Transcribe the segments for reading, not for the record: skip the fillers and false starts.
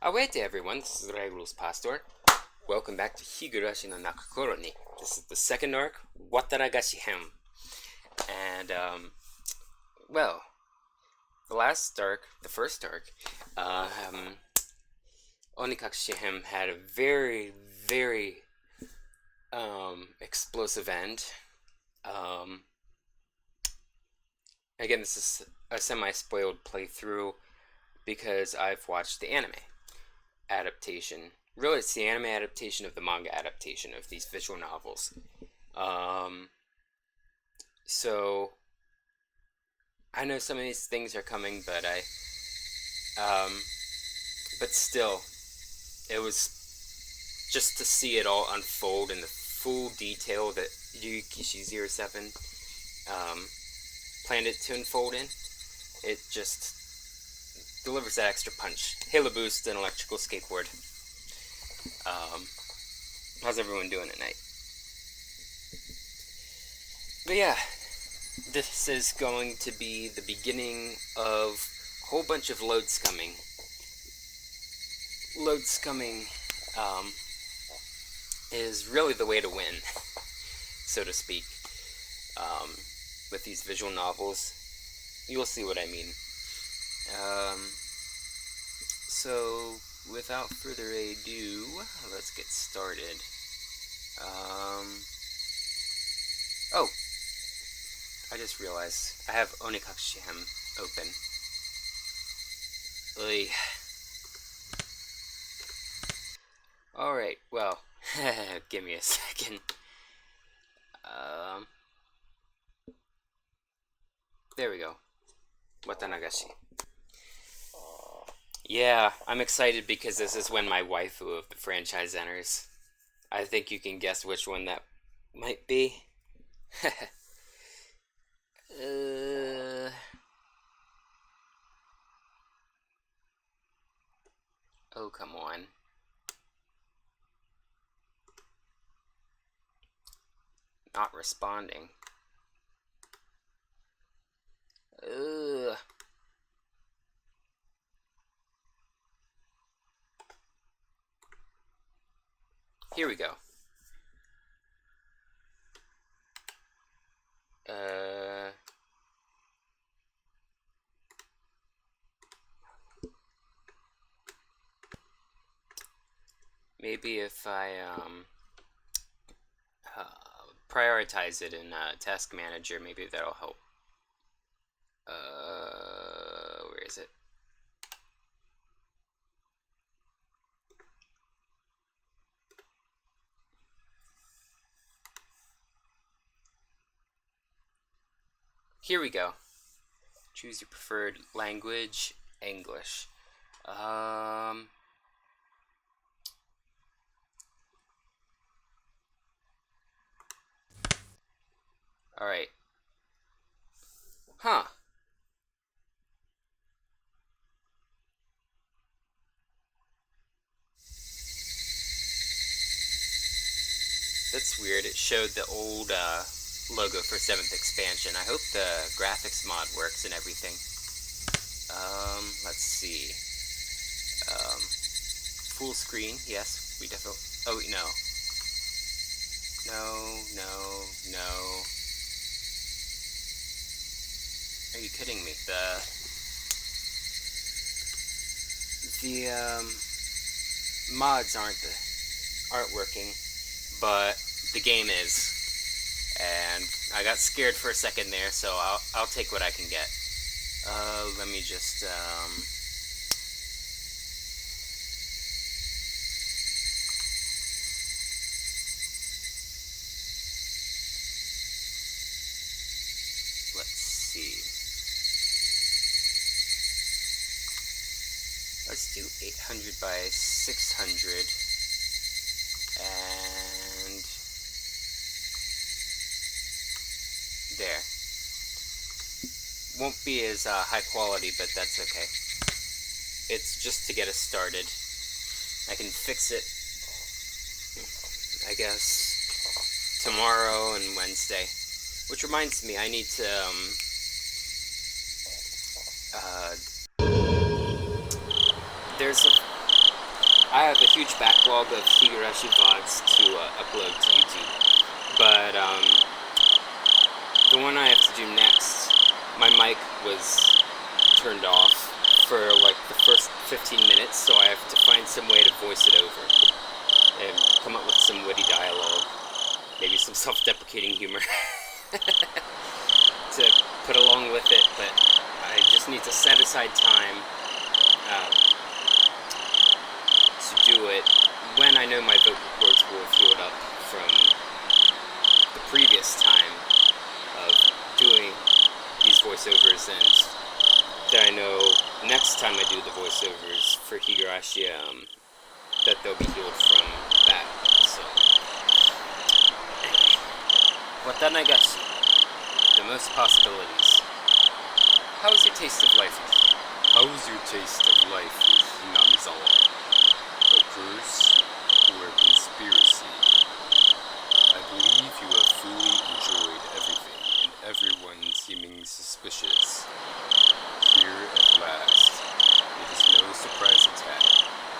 Away everyone, this is Regulus Pastor. Welcome back to Higurashi no Naku Koro ni. This is the second arc, Watanagashi-hen. And, well, the last arc, the first arc, Onikakushi-hen had a very, very, explosive end. Again, this is a semi-spoiled playthrough because I've watched the anime adaptation. Really, it's the anime adaptation of the manga adaptation of these visual novels. So I know some of these things are coming, but but still, it was just to see it all unfold in the full detail that Yukishi07 planned it to unfold in. It just delivers that extra punch. Halo boost and electrical skateboard. How's everyone doing tonight? But yeah, this is going to be the beginning of a whole bunch of load-scumming. Load-scumming is really the way to win, so to speak, with these visual novels. You'll see what I mean. So, without further ado, let's get started. Oh, I just realized I have Onikakushi-hen open. Oy. Alright, well, give me a second. There we go. Watanagashi. Yeah, I'm excited because this is when my waifu of the franchise enters. I think you can guess which one that might be. Oh, come on. Not responding. Here we go. Maybe if I prioritize it in Task Manager, maybe that'll help. Where is it? Here we go. Choose your preferred language, English. Alright. Huh. That's weird. It showed the old logo for 7th expansion. I hope the graphics mod works and everything. Let's see. Full screen, yes, we definitely... Oh, no. No. Are you kidding me? The mods aren't working, but the game is. And I got scared for a second there, so I'll take what I can get. Let me just let's see. Let's do 800 by 600 and there. Won't be as high quality, but that's okay. It's just to get us started. I can fix it, I guess, tomorrow and Wednesday. Which reminds me, I need to there's a I have a huge backlog of Higurashi VODs to upload to YouTube, but the one I have to do next, my mic was turned off for like the first 15 minutes, so I have to find some way to voice it over and come up with some witty dialogue, maybe some self-deprecating humor to put along with it, but I just need to set aside time to do it when I know my vocal cords will have healed up from the previous time of doing these voiceovers, and that I know next time I do the voiceovers for Higurashi, that they'll be healed from that. So, anyway, Watanagashi, the most possibilities. How is your taste of life? How is your taste of life with Hinamizawa? A curse or a conspiracy? I believe you have fully enjoyed everything, and everyone seeming suspicious. Here at last, it is no surprise attack,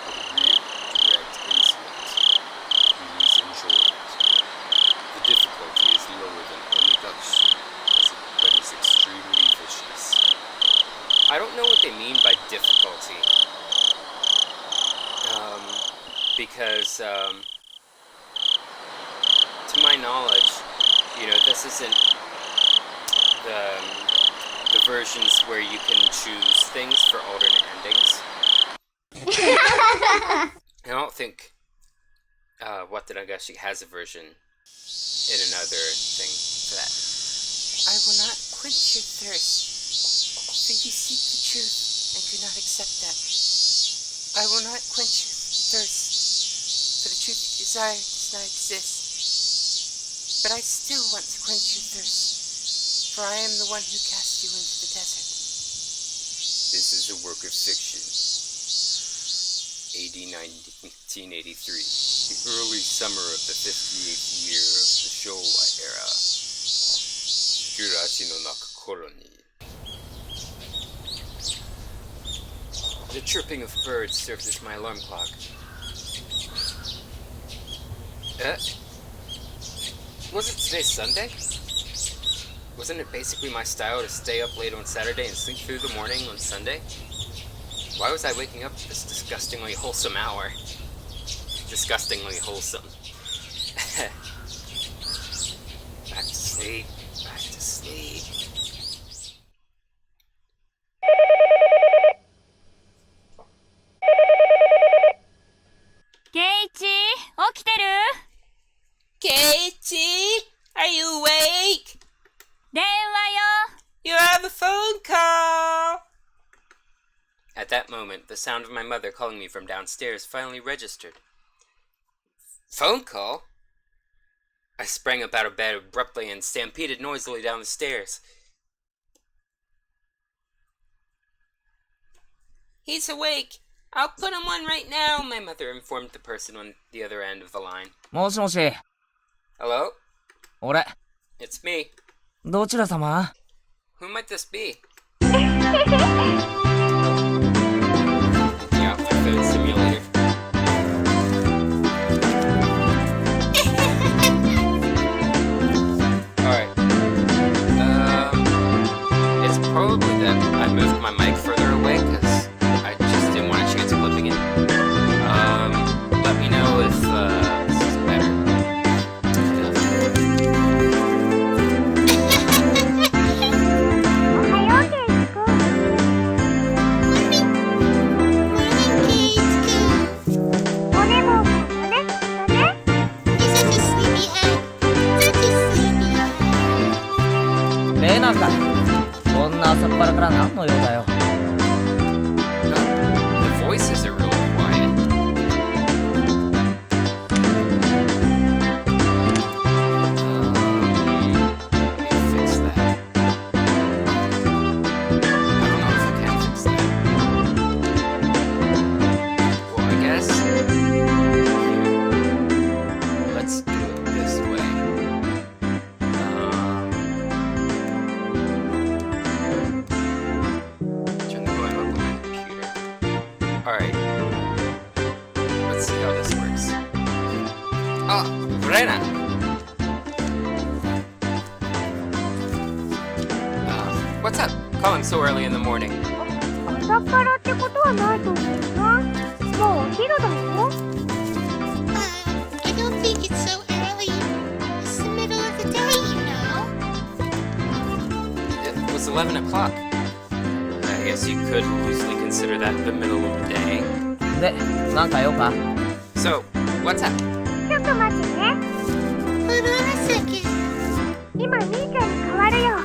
but a real, direct incident. Please enjoy it. The difficulty is lower than Onagashi, but is extremely vicious. I don't know what they mean by difficulty. Because, to my knowledge, you know, this isn't the versions where you can choose things for alternate endings. I don't think Watanagashi has a version in another thing for that. I will not quench your thirst, for you seek the truth and could not accept that. I will not quench your thirst, for the truth you desire does not exist. But I still want to quench your thirst, for I am the one who cast you into the desert. This is a work of fiction. AD 1983, the early summer of the 58th year of the Showa era. Higurashi no Naku Koro ni. The chirping of birds serves as my alarm clock. Wasn't today Sunday? Wasn't it basically my style to stay up late on Saturday and sleep through the morning on Sunday? Why was I waking up to this disgustingly wholesome hour? Disgustingly wholesome. Back to sleep. Back to sleep. Keiichi, 起きてる? Keiichi, are you awake? 電話よ. You have a phone call! At that moment, the sound of my mother calling me from downstairs finally registered. Phone call? I sprang up out of bed abruptly and stampeded noisily down the stairs. He's awake. I'll put him on right now, my mother informed the person on the other end of the line. もしもし。 Hello? 俺。 It's me. どちら様? Who might this be? Yeah, the food simulator. Alright. It's probably that I moved my mic further away because I just didn't want a chance of clipping it. Let me know if this is better. The voices are really quiet. Let me fix that. I don't know if I can fix that. Well, I guess let's do it this way. Oh, Rena. What's up? Calling so early in the morning. 朝からってことはないと思うな。もうお昼だよ。I don't think it's so early. It's the middle of the day, you know. It was 11 o'clock. I guess you could loosely consider that the middle of the day. で、なんか用か？ So, what's up? ちょっと待ってね。Hold on a second. 今みーちゃんに変わるよ。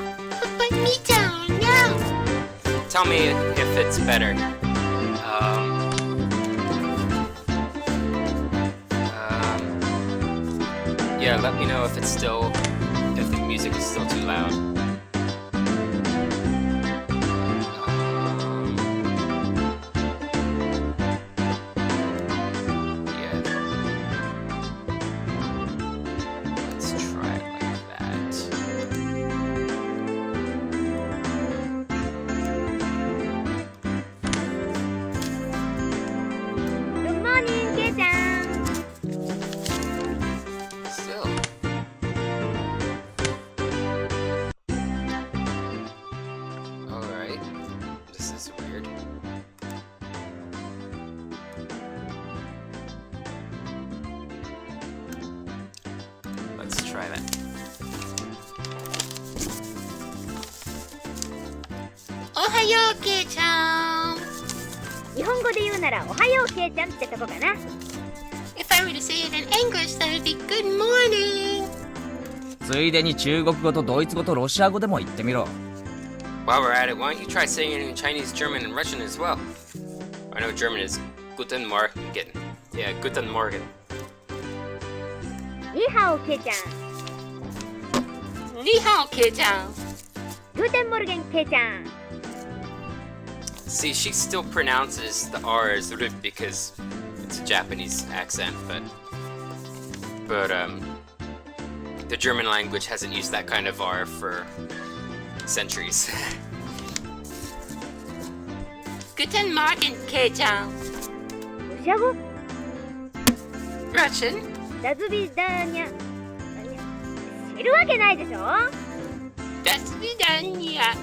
But me down now. Tell me if it's better. Yeah, let me know if the music is still too loud. Yeah. Let's try it like that. Good morning, けいちゃん。 Still. Alright. This is weird. Let's try that. おはよう、けいちゃん。日本語で言うならおはようけいちゃんってとこかな。 If I were to say it in English, that would be good morning. ついでに中国語とドイツ語とロシア語でも言ってみろ。 While we're at it, why don't you try saying it in Chinese, German, and Russian as well? I know German is Guten Morgen. Yeah, Guten Morgen. ニーハオけいちゃん。にはお、けいちゃん。グーテンモルゲンけいちゃん。 See, she still pronounces the R as R because it's a Japanese accent, but the German language hasn't used that kind of R for centuries. Guten Morgen, けいちゃん。ロシア語 Russian? ダズビダーニャ。知るわけないでしょ。 До свидания.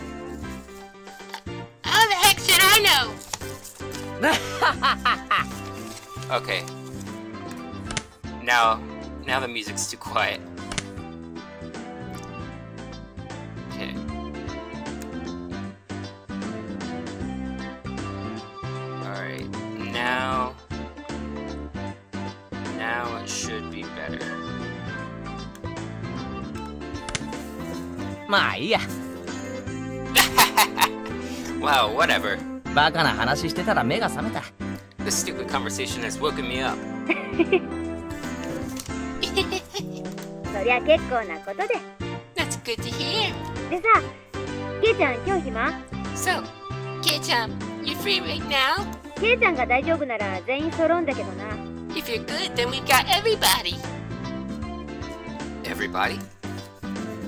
How the heck should I know? Okay. Now the music's too quiet. Okay. Alright, now it should be better. まあいいや。 Wow, whatever. バカな話してたら目が覚めた。 This stupid conversation has woken me up. そりゃ結構なことで。 That's good to hear. でさ、けいちゃん今日暇？ So, けいちゃん, you free right now? けいちゃんが大丈夫なら全員揃うんだけどな。 If you're good, then we've got everybody. Everybody?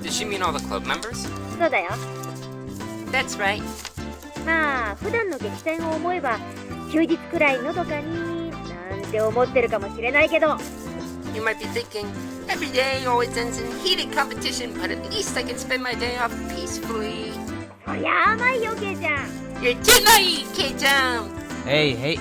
Did she mean all the club members? そうだよ。 That's right. まあ普段の激戦を思えば休日くらいのどかになんて思ってるかもしれないけど、 You might be thinking, every day always ends in heated competition, but at least I can spend my day off peacefully. そりゃ甘いよけいちゃん。 You're too naive, けいちゃん. へいへい。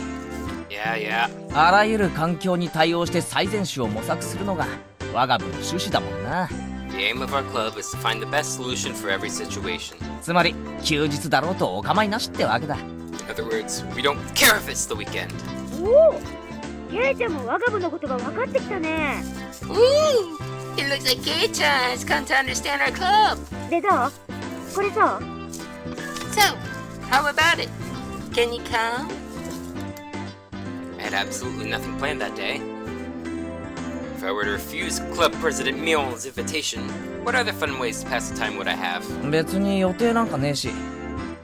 Yeah. あらゆる環境に対応して最善手を模索するのが我が部の趣旨だもんな。 The aim of our club is to find the best solution for every situation. つまり休日だろうとお構いなしってわけだ。 In other words, we don't care if it's the weekend. おお、けいちゃんも我が部のことが分かってきたね。 Ooh, it looks like けいちゃん has come to understand our club. でどう？これさ、 So, how about it? Can you come? I had absolutely nothing planned that day. If I were to refuse Club President Mion's invitation, what other fun ways to pass the time would I have? 別に予定なんかねえし。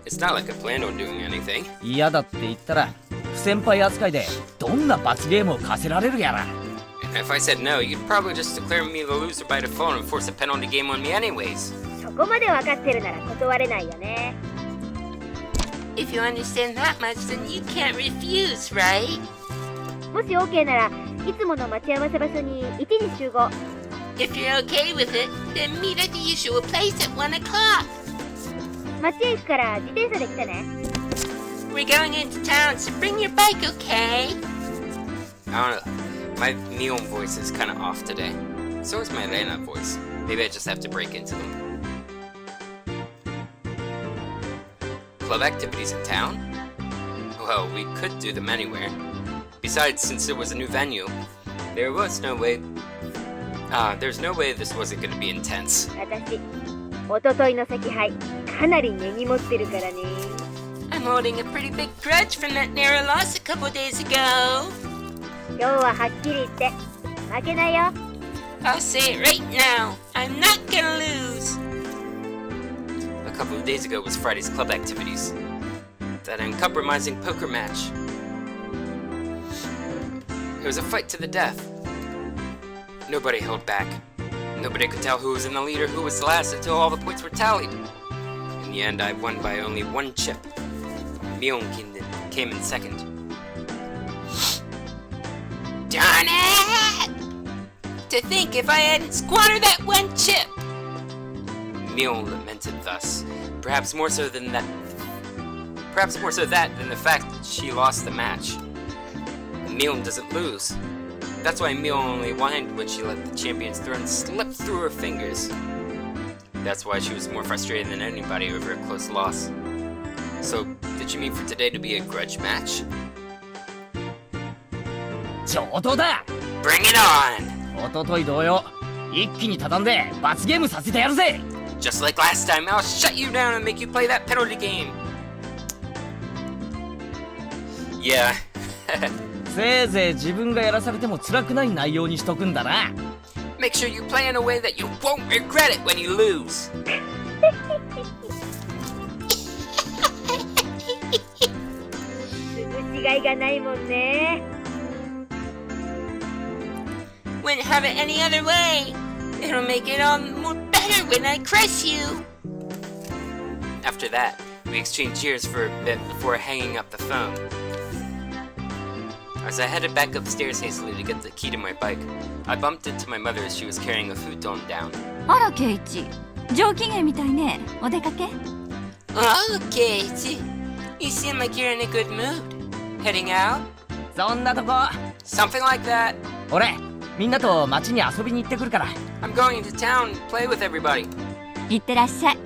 It's not like I planned on doing anything. 嫌だって言ったら不先輩扱いでどんな罰ゲームを課せられるやら。 And if I said no, you'd probably just declare me the loser by default and force a penalty game on me anyways. そこまで分かってるなら断れないよね。 If you understand that much, then you can't refuse, right? もし OK ならいつもの待ち合わせ場所に1時集合。 If you're okay with it, then meet at the usual place at 1 o'clock. 町へ行くから自転車で来てね。 We're going into town, so bring your bike, okay? I don't know. My Neon voice is kind of off today. So is my Reina voice. Maybe I just have to break into them. Club activities in town? Well, we could do them anywhere. Besides, since it was a new venue, there's no way this wasn't going to be intense. 私、おとといの赤杯、かなり根に持ってるからね。 I'm holding a pretty big grudge from that narrow loss a couple days ago. 今日ははっきり言って負けないよ。 I'll say it right now. I'm not gonna lose. A couple of days ago was Friday's club activities. That uncompromising poker match. It was a fight to the death. Nobody held back. Nobody could tell who was in the lead or who was last until all the points were tallied. In the end, I won by only 1 chip. Myeonkin came in second. Darn it! To think if I hadn't squandered that 1 chip. Myeon lamented thus, perhaps more so that than the fact that she lost the match. Myeon doesn't lose. That's why Myeon only whined when she let the champion's throne slip through her fingers. That's why she was more frustrated than anybody over a close loss. So, did you mean for today to be a grudge match? 上等だ。 Bring it on! おととい同様、一気に畳んで罰ゲームさせてやるぜ。 Just like last time, I'll shut you down and make you play that penalty game. Yeah. せいぜい自分がやらされても辛くない内容にしとくんだな。 Make sure you play in a way that you won't regret it when you lose. 潰しがいがないもんね。 Wouldn't have it any other way. It'll make it all more better when I crush you. After that, we exchanged cheers for a bit before hanging up the phone. As I headed back upstairs hastily to get the key to my bike, I bumped into my mother as she was carrying a futon down. あらケイチ、上機嫌みたいね。お出かけ？ Okay, you seem like you're in a good mood. Heading out? そんなとこ。 Something like that. 俺、みんなと街に遊びに行ってくるから。 I'm going to town to play with everybody. いってらっしゃい。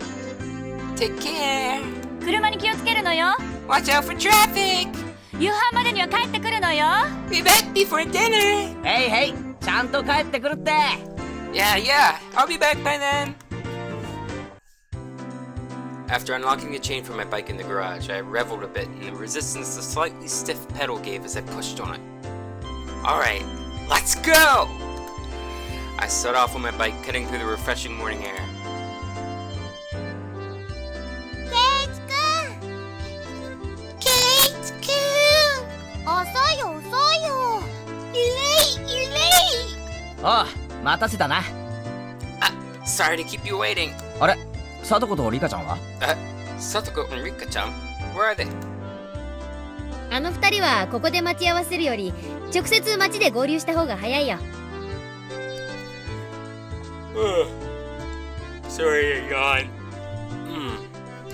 Take care. 車に気をつけるのよ。 Watch out for traffic. 夕飯までには帰ってくるのよ。 Be back before dinner. へいへい、ちゃんと帰ってくるって。 Yeah, I'll be back by then. After unlocking the chain from my bike in the garage, I reveled a bit in the resistance the slightly stiff pedal gave as I pushed on it. Alright, let's go! I set off on my bike, cutting through the refreshing morning air. 遅いよ遅いよ。 You're late. おう、待たせたな。 Sorry to keep you waiting. あれ、貞子とリカちゃんは？ Satoko and Rika-chan, where are they? あの二人はここで待ち合わせるより直接街で合流した方が早いよ。 Sorry to yawn.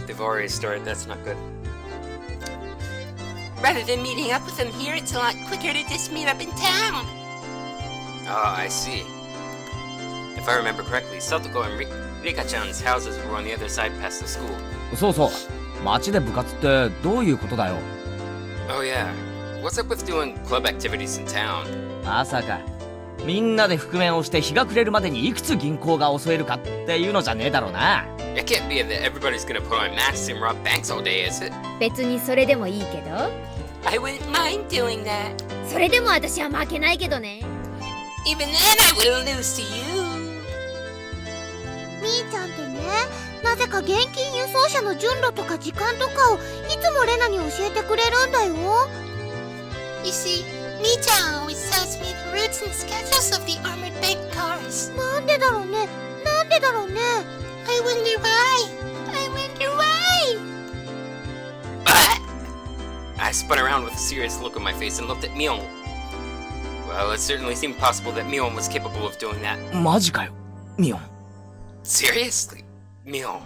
They've already started, that's not good. Rather than meeting up with them here, it's a lot quicker to just meet up in town. Ah, I see. If I remember correctly, Satoko and Rika-chan's houses were on the other side past the school. そうそう。街で部活ってどういうことだよ。 Oh yeah. What's up with doing club activities in town? まさか。みんなで覆面をして日が暮れるまでにいくつ銀行が襲えるかっていうのじゃねえだろうな。 It can't be that everybody's gonna put on masks and rob banks all day, is it? 別にそれでもいいけど。 I wouldn't mind doing that. それでも私は負けないけどね。 Even then, I wouldn't lose to you. みーちゃんってね、なぜか現金輸送車の順路とか時間とかをいつもレナに教えてくれるんだよ。 You see, Mi-chan always tells me the routes and schedules of the armored bank cars. なんでだろうね、なんでだろうね。 I wonder why. I wonder why. But I spun around with a serious look on my face and looked at Myeong. Well, it certainly seemed possible that Mion was capable of doing that. マジかよ、ミオン。 Seriously? Mion.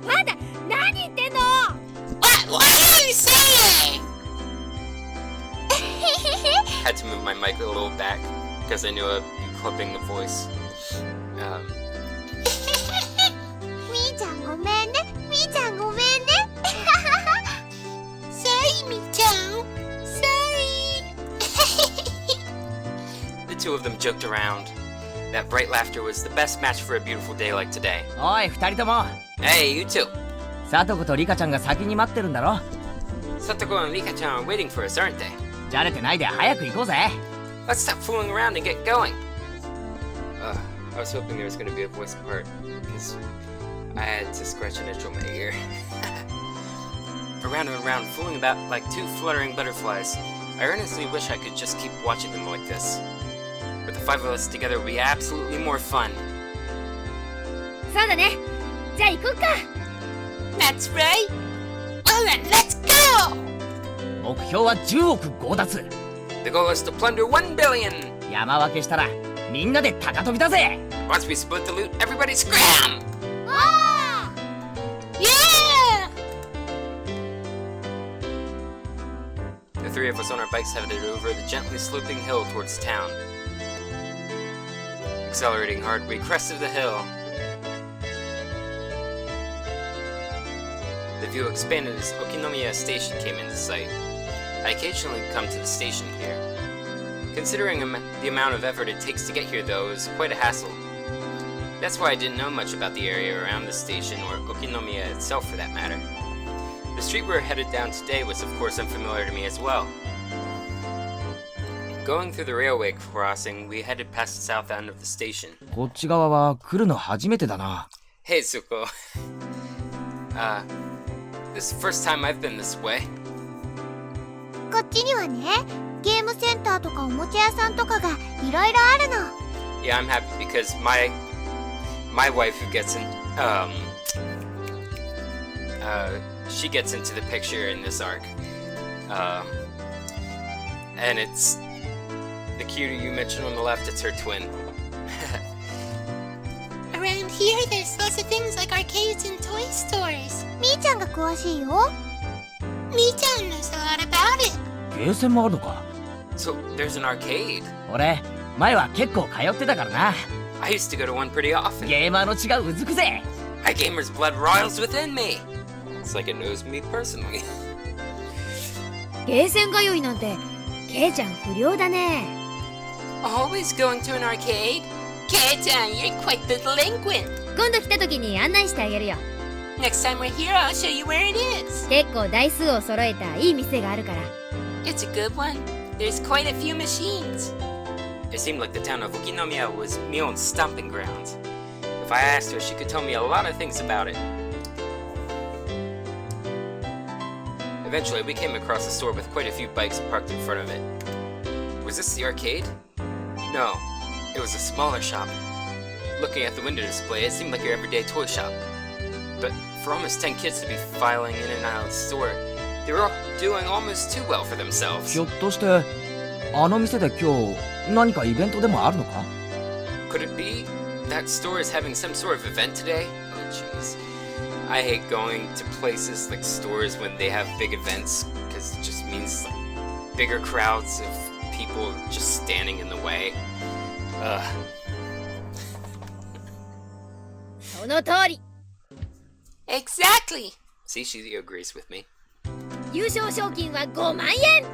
まだ何言ってんの？ What are you saying? Had to move my mic a little back because I knew I'd be clipping the voice. みーちゃんごめんね、みーちゃんごめんね。Sorry, Mi-chan. Sorry. The two of them joked around. That bright laughter was the best match for a beautiful day like today. おい、二人とも。 Hey, you too. サトコとリカちゃんが先に待ってるんだろ。 Satoko and Rika-chan are waiting for us, aren't they? じゃれてないで早く行こうぜ。 Let's stop fooling around and get going. I was hoping there was going to be a voice part, because I had to scratch an itch on my ear. Around and around, fooling about like two fluttering butterflies. I earnestly wish I could just keep watching them like this. But the five of us together would be absolutely more fun. そうだね。じゃあ行こっか。 That's right. Alright, let's go. 目標は10億強奪。 The goal is to plunder 1 billion! 山分けしたらみんなで高飛びだぜ。 Once we split the loot, everybody scram! Yeah! The three of us on our bikes headed over the gently sloping hill towards town. Accelerating hard, we crested the hill. The view expanded as Okinomiya Station came into sight. I occasionally come to the station here. Considering the amount of effort it takes to get here, though, is quite a hassle. That's why I didn't know much about the area around the station, or Okinomiya itself for that matter. The street we're headed down today was of course unfamiliar to me as well. Going through the railway crossing, we headed past the south end of the station. こっち側は来るの初めてだな。 Hey, Tsuko. This is the first time I've been this way. こっちにはね、ゲームセンターとかおもちゃ屋さんとかがいろいろあるの。 Yeah, I'm happy because my wife who gets in, she gets into the picture in this arc. And it's the cutie you mentioned on the left, it's her twin. Around here, there's lots of things like arcades and toy stores. みーちゃんが詳しいよ。 Mi-chan knows a lot about it. ゲーセンもあるのか。 So, there's an arcade. 俺、前は結構通ってたからな。 I used to go to one pretty often. ゲーマーの血がうずくぜ。 My gamer's blood roils within me. It's like it knows me personally. ゲーセン通いなんて、ケイちゃん不良だね。 Always going to an arcade? Kei-chan, you're quite the delinquent. 今度来た時に案内してあげるよ。 Next time we're here, I'll show you where it is. 結構台数を揃えたいい店があるから。 It's a good one. There's quite a few machines. It seemed like the town of Ukinomiya was Mion's stomping grounds. If I asked her, she could tell me a lot of things about it. Eventually, we came across a store with quite a few bikes parked in front of it. Was this the arcade? No, it was a smaller shop. Looking at the window display, it seemed like your everyday toy shop. But for almost 10 kids to be filing in and out of the store, they were all doing almost too well for themselves. ひょっとしてあの店で今日何かイベントでもあるのか？ Could it be that store is having some sort of event today? Oh jeez. I hate going to places like stores when they have big events because it just means like bigger crowds of people just standing in the way. その通り。 Exactly. See, she agrees with me. 優勝賞金は5万円。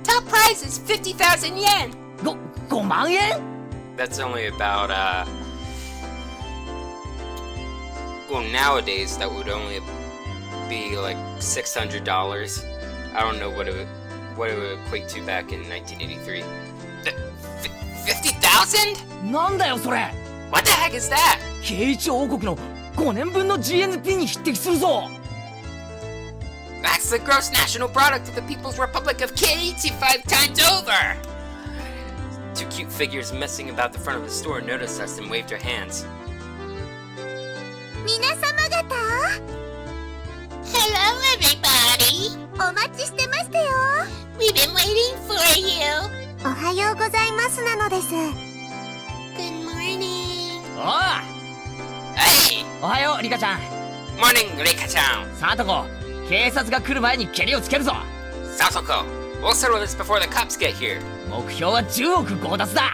Top prize is 50,000 yen. 5万円？ That's only about well, nowadays that would only be like $600. I don't know what it would equate to back in 1983. 50,000? なんだよそれ。 What the heck is that? ケイチ王国の5年分の GNP に匹敵するぞ。 That's the gross national product of the People's Republic of Keiichi 5 times over. Two cute figures messing about the front of the store noticed us and waved their hands. 皆様方、everybody. お待ちしてましたよ。 We've been waiting for you. おはようございますなのです。 Good morning. おう Hey! おはようリカちゃん。 Morning, Rika-chan! さとこ、警察が来る前にケリをつけるぞ。 Satoko! We'll settle this before the cops get here. 目標は10億強奪だ。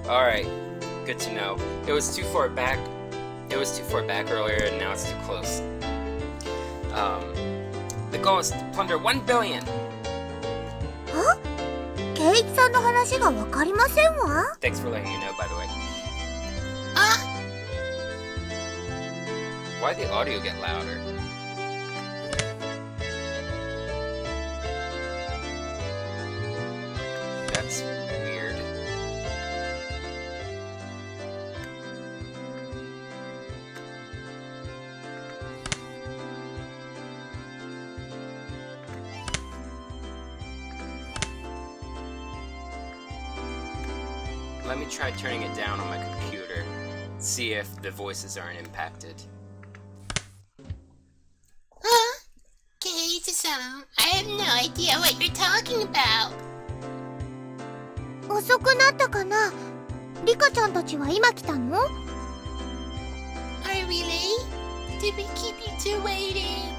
Alright, good to know. It was too far back. It was too far back earlier, and now it's too close. The goal is to plunder 1 billion. ケイイチさんの話がわかりませんわ。 Thanks for letting me know, by the way. Why'd the audio get louder? That's weird. Let me try turning it down on my computer. See if the voices aren't impacted. Huh? Kate-san, I have no idea what you're talking about. 遅くなったかな。リカちゃんたちは今来たの？ Are we late? Did we keep you two waiting?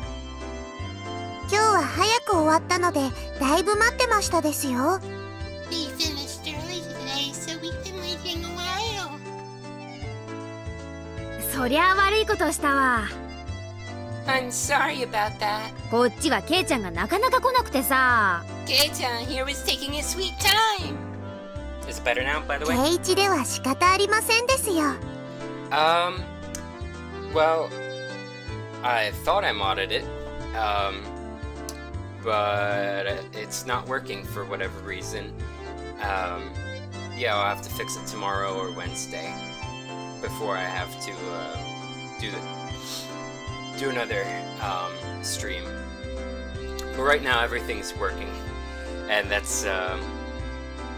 今日は早く終わったのでだいぶ待ってましたですよ。 We finished early today, so we've been waiting a while. そりゃあ悪いことしたわ。 I'm sorry about that. こっちはケイちゃんがなかなか来なくてさ。 Kate-chan here was taking a sweet time. Is it better now, by the way? ケイイチでは仕方ありませんですよ。 Well, I thought I modded it, but it's not working for whatever reason. Yeah, I'll have to fix it tomorrow or Wednesday before I have to do another stream. But right now everything's working, and that's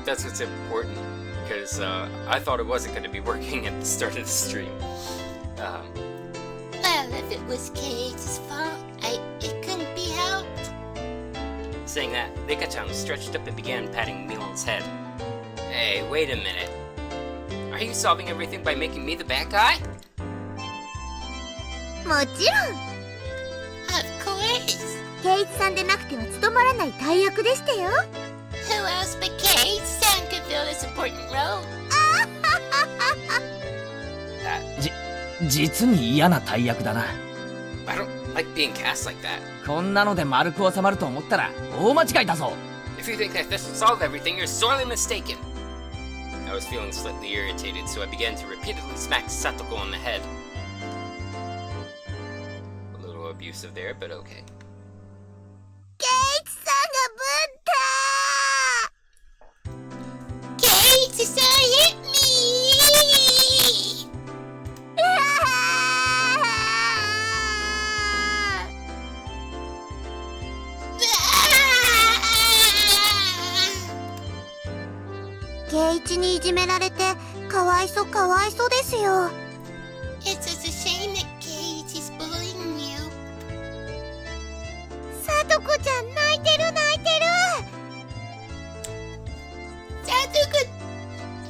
what's important, because I thought it wasn't going to be working at the start of the stream. Well, if it was Kate's fault, it couldn't be helped. Saying that, Rika-chan stretched up and began patting Milon's head. Hey, wait a minute. Are you solving everything by making me the bad guy? もちろん Of course. ケイイチさんでなくては務まらない大役でしたよ。 Who else but Kate-san could fill this important role? That, 実に嫌な大役だな。 I don't like being cast like that. こんなので丸く収まると思ったら大間違いだぞ。 If you think that this will solve everything, you're sorely mistaken. I was feeling slightly irritated, so I began to repeatedly smack Satoko on the head. A little abusive there, but okay. ケイイチさんがぶった Kate-san hit me! ケイイチにいじめられてかわいそですよ。 It's just a shame that Kate is bullying you. さとこちゃん泣いてる。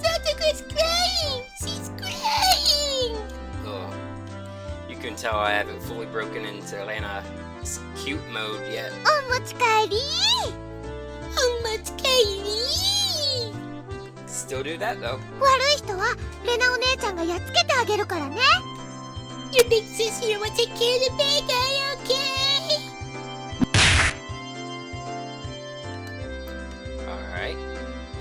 Satoko's crying! She's crying! Ugh. You can tell I haven't fully broken into Elena's cute mode yet. お持ち帰り How much Katie? Still do that though. 悪い人はレナお姉ちゃんがやっつけてあげるからね。 Your big sis here will take care of the bad guy, okay? Alright.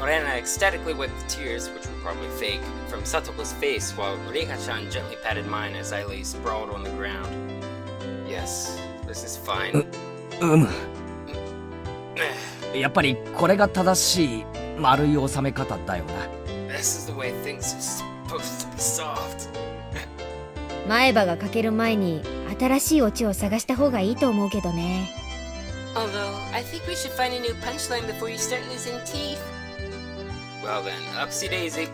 Elena ecstatically wiped the tears, which were probably fake, from Satoko's face while Rika-chan gently patted mine as I lay sprawled on the ground. Yes, this is fine. やっぱりこれが正しい丸い収め方だよな。 This is the way things are supposed to be solved. 前歯が欠ける前に新しいオチを探した方がいいと思うけどね。 Although, I think we should find a new punchline before you start losing teeth. Well then, upsy daisy.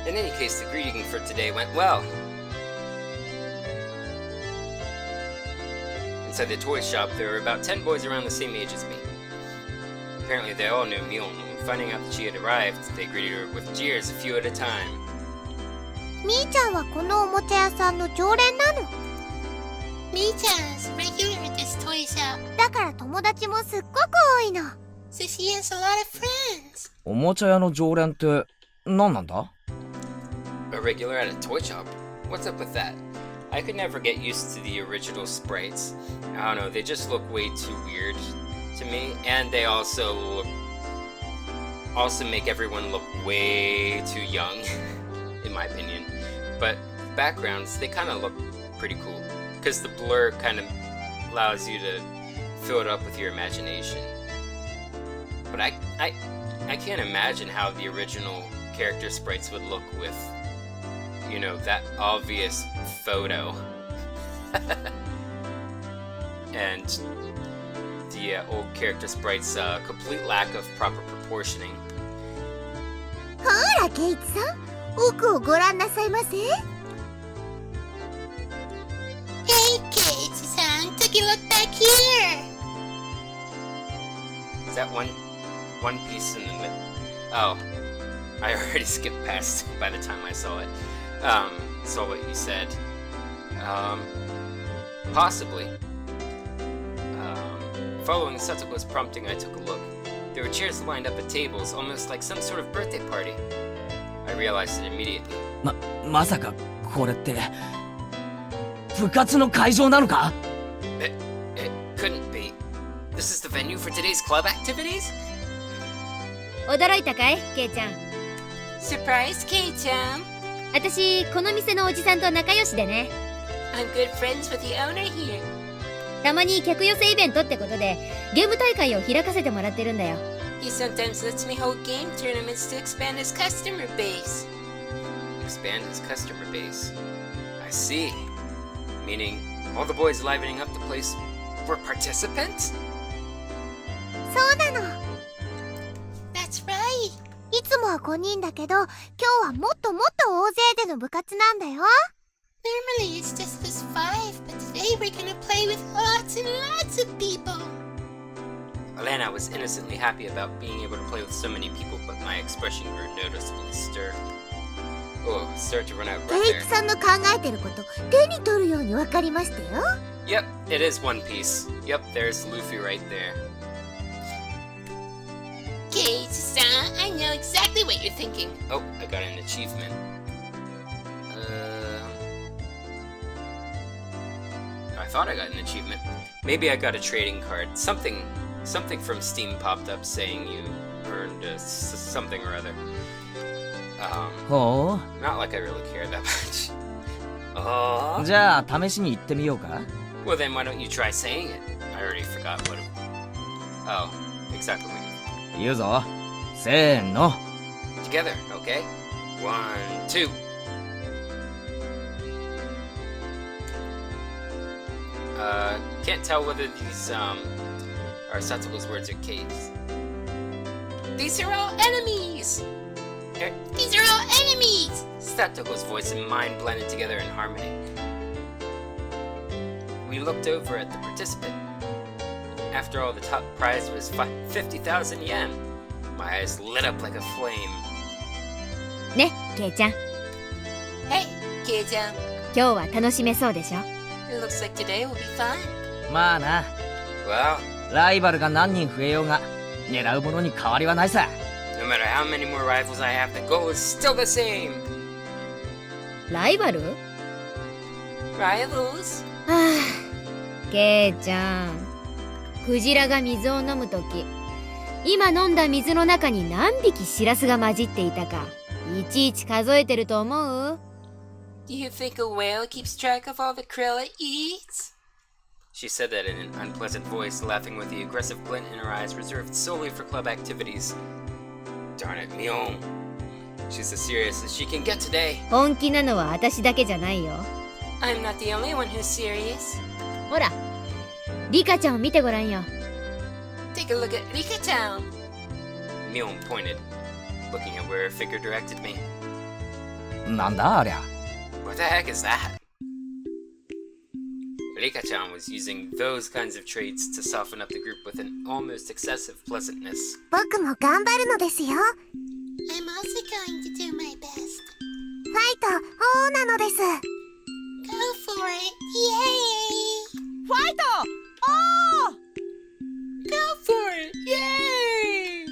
In any case, the greeting for today went well. Inside the toy shop, there were about 10 boys around the same age as me. Apparently, they all knew Mion. Finding out that she had arrived, they greeted her with jeers, a few at a time. みーちゃんはこのおもちゃ屋さんの常連なの。 Mi-chan's regular at this toy shop, だから友達もすっごく多いの。 so she has a lot of friends. おもちゃ屋の常連って何なんだ？ A regular at a toy shop? What's up with that? I could never get used to the original sprites. I don't know, they just look way too weird to me, and they also make everyone look way too young, in my opinion. But backgrounds, they kind of look pretty cool, because the blur kind of allows you to fill it up with your imagination. But I can't imagine how the original character sprites would look with, you know, that obvious photo. And the old character sprites' complete lack of proper proportioning. ほらケイツさん、奥をご覧なさいませ。 Hey, Kate-san, take a look back here. Is that one piece in the middle? Oh, I already skipped past by the time I saw it. Saw what you said. Possibly. Following Satoko's prompting, I took a look. There were chairs lined up at tables, almost like some sort of birthday party. I realized it immediately. まさかこれって部活の会場なのか？ It couldn't be. This is the venue for today's club activities? 驚いたかいケイちゃん。 Surprise, Kate-chan. 私この店のおじさんと仲良しでね。 I'm good friends with the owner here. たまに客寄せイベントってことでゲーム大会を開かせてもらってるんだよ。 He sometimes lets me hold game tournaments to expand his customer base. Expand his customer base. I see. Meaning, all the boys livening up the place were participants? そうなの。 That's right. いつもは5人だけど、今日はもっともっと大勢での部活なんだよ。 Normally it's just us 5, but today we're gonna play with lots and lots of people. Alana was innocently happy about being able to play with so many people, but my expression grew noticeably stirred. Oh, start to run out ケ right イ there. ツさんの考えてること手に取るように分かりましたよ。 Yep, it is One Piece. Yep, there's Luffy right there. Kate-san, I know exactly what you're thinking. Oh, I got an achievement. I thought I got an achievement. Maybe I got a trading card. Something from Steam popped up saying you earned something or other. ほ Not like I really care that much. う。 Oh. じゃあ試しに行ってみようか。 Well, then why don't you try saying it? I already forgot what it... Oh, exactly what you... 言うぞ。せーの。 Together, okay? 1, 2. Can't tell whether these, are Satoko's words or Kate's. These are all enemies! These are all enemies! Satoko's voice and mine blended together in harmony. We looked over at the participant. After all, the top prize was 50,000 yen. My eyes lit up like a flame. ね、ケイちゃん。 Hey, Kate-chan. 今日は楽しめそうでしょ。 It looks like today will be fun. まあな。 Well, ライバルが何人増えようが狙うものに変わりはないさ。 no matter how many more rivals I have, the goal is still the same. ライバル？ Rivals? はあ、ケイちゃん。クジラが水を飲むとき、今飲んだ水の中に何匹シラスが混じっていたか、いちいち数えてると思う？ Do you think a whale keeps track of all the krill it eats? She said that in an unpleasant voice, laughing with the aggressive glint in her eyes reserved solely for club activities. Darn it, Mion. She's as serious as she can get today. 本気なのは私だけじゃないよ。 I'm not the only one who's serious. ほら、リカちゃんを見てごらんよ。 Take a look at Rika-chan. Mion pointed, looking at where a figure directed me. なんだありゃ。 What the heck is that? Rika-chan was using those kinds of traits to soften up the group with an almost excessive pleasantness. 僕も頑張るのですよ。I'm also going to do my best. ファイト、王なのです。Go for it. Yay! ファイト Go for it. Yay!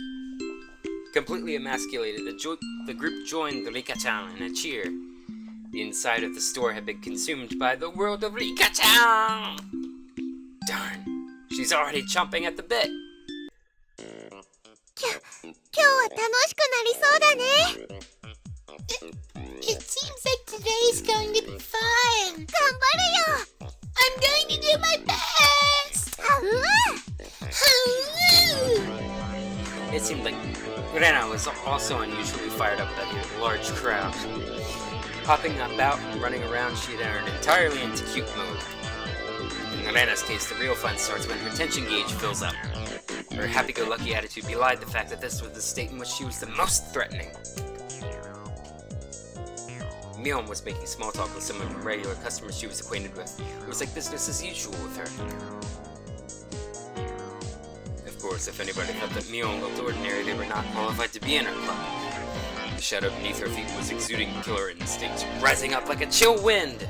Completely emasculated, the group joined the Rika-chan in a cheer. The inside of the store had been consumed by the world of Rika-chan! Darn, she's already chomping at the bit. 今日は楽しくなりそうだね。It seems like today's going to be fun. 頑張るよ。I'm going to do my best. It seemed like Rena was also unusually fired up by the large crowd. Popping about and running around, she had entered entirely into cute mode. In Rena's case, the real fun starts when her tension gauge fills up. Her happy-go-lucky attitude belied the fact that this was the state in which she was the most threatening. Mion was making small talk with some of the regular customers she was acquainted with. It was like business as usual with her. Of course, if anybody thought that Mion looked ordinary, they were not qualified to be in her club. The shadow beneath her feet was exuding killer instincts, rising up like a chill wind.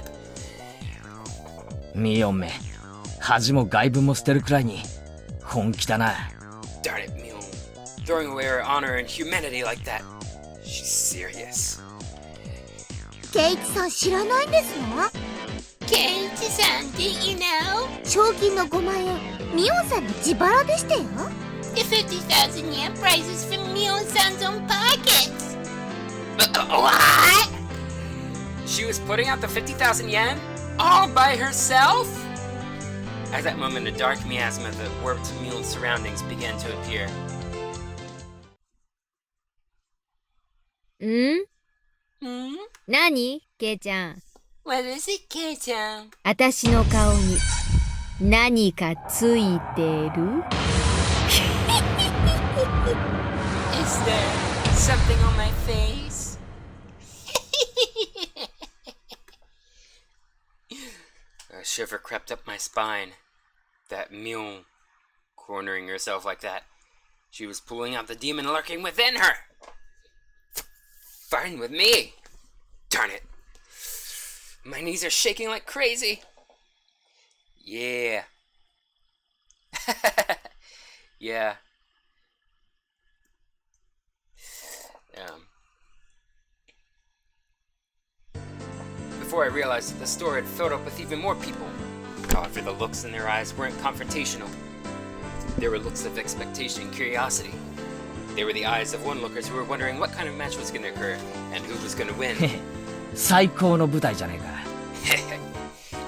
ミオンめ、恥も外文も捨てるくらいに本気だな。Darn it, Mion. Throwing away her honor and humanity like that. She's serious. ケイチさん知らないんですの？ Keiichi-san, did you know? 賞金の5万円、ミオンさんの自腹でしたよ。The 50,000 yen prize is from Mion-san's own pockets. What? She was putting out the 50,000 yen? All by herself? At that moment, a dark miasma that warped Mion's surroundings began to appear. 何ケイちゃん。What is it, Kei-chan? 私の顔に何かついてる？ Is there something on my face? A shiver crept up my spine. That Mion, cornering herself like that. She was pulling out the demon lurking within her. Fine with me. Darn it. My knees are shaking like crazy. Yeah. Yeah. Before I realized that the store had filled up with even more people. However, the looks in their eyes weren't confrontational. They were looks of expectation and curiosity. They were the eyes of onlookers who were wondering what kind of match was going to occur and who was going to win. 最高の舞台じゃねえか。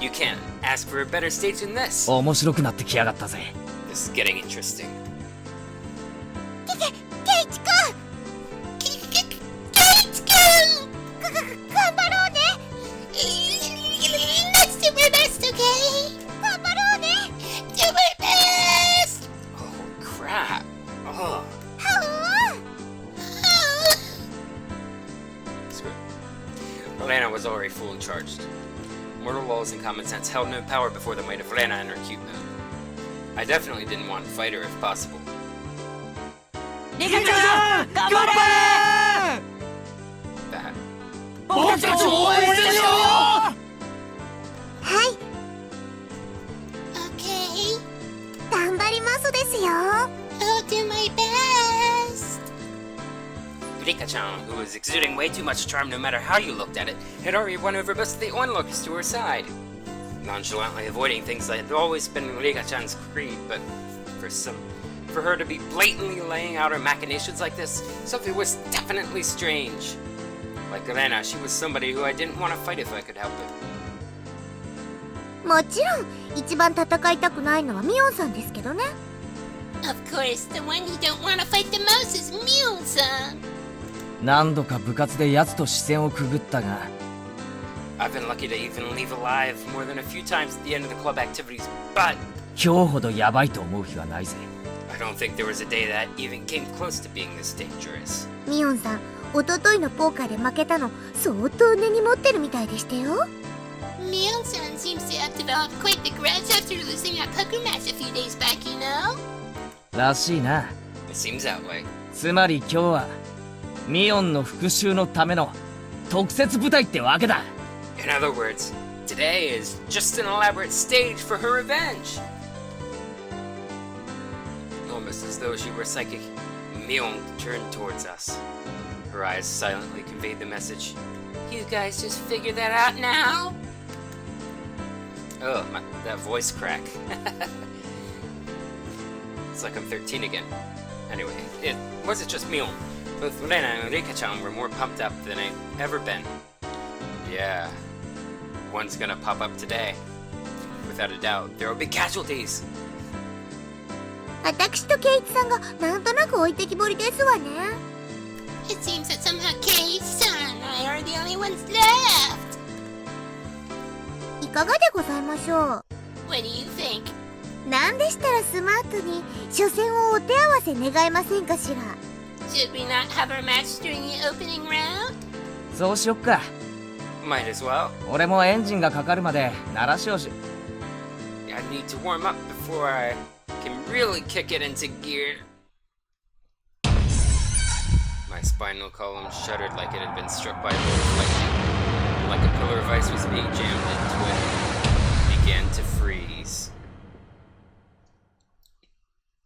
You can't ask for a better stage than this. 面白くなってきやがったぜ。This is getting interesting. ケイチくん、頑張ろうね。 Let's do my best, okay? 頑張ろうね。 Do my best! Oh, crap. Oh. Screw it. Elena was already fully charged. Mortal laws and common sense held no power before the might of Elena and her cute mood. I definitely didn't want to fight her if possible. リカちゃん頑張れ That. 僕たちを応援してるよはい、 Okay, 頑張りますですよ。 I'll do my best. Rika-chan, who was exuding way too much charm no matter how you looked at it, had already won over most of the onlookers to her side. Nonchalantly avoiding things that had always been Rika-chan's creed, but for her to be blatantly laying out her machinations like this, something was definitely strange. Like Elena, she was somebody who I didn't want to fight if I could help it. もちろん一番戦いたくないのはミオンさんですけどね。 Of course, the one you don't want to fight the most is Mion-san. 何度か部活で奴と視線をくぐったが I've been lucky to even leave alive more than a few times at the end of the club activities, but 今日ほどヤバいと思う日はないぜ。 I don't think there was a day that even came close to being this dangerous. ミオンさん、一昨日のポーカーで負けたの相当根に持ってるみたいでしたよ。Mion-san? Mion-san seems to have developed quite the grudge after losing that poker match a few days back, you know? らしいな。 It seems that way. つまり今日はミオンの復讐のための特設舞台ってわけだ。 In other words, today is just an elaborate stage for her revenge. Almost as though she were psychic, Mion turned towards us. Her eyes silently conveyed the message. You guys just figured that out now? Oh, that voice crack. It's like I'm 13 again. Anyway, it wasn't just Mion. Both Rena and Rika-chan were more pumped up than I've ever been. Yeah, one's gonna pop up today. Without a doubt, there will be casualties. 私とケイチさんがなんとなく置いてきぼりですわね。It seems that somehow Kei-san and I are the only ones left. いかがでございましょう。 What do you think? なんでしたらスマートに初戦をお手合わせ願えませんかしら。 Should we not have our match during the opening round? そうしよっか。 Might as well. 俺もエンジンがかかるまで鳴らしをし。 I need to warm up before I can really kick it into gear. My spinal column shuddered like it had been struck by a bolt of lightning. Like a pillar of ice was being jammed into it. It began to freeze.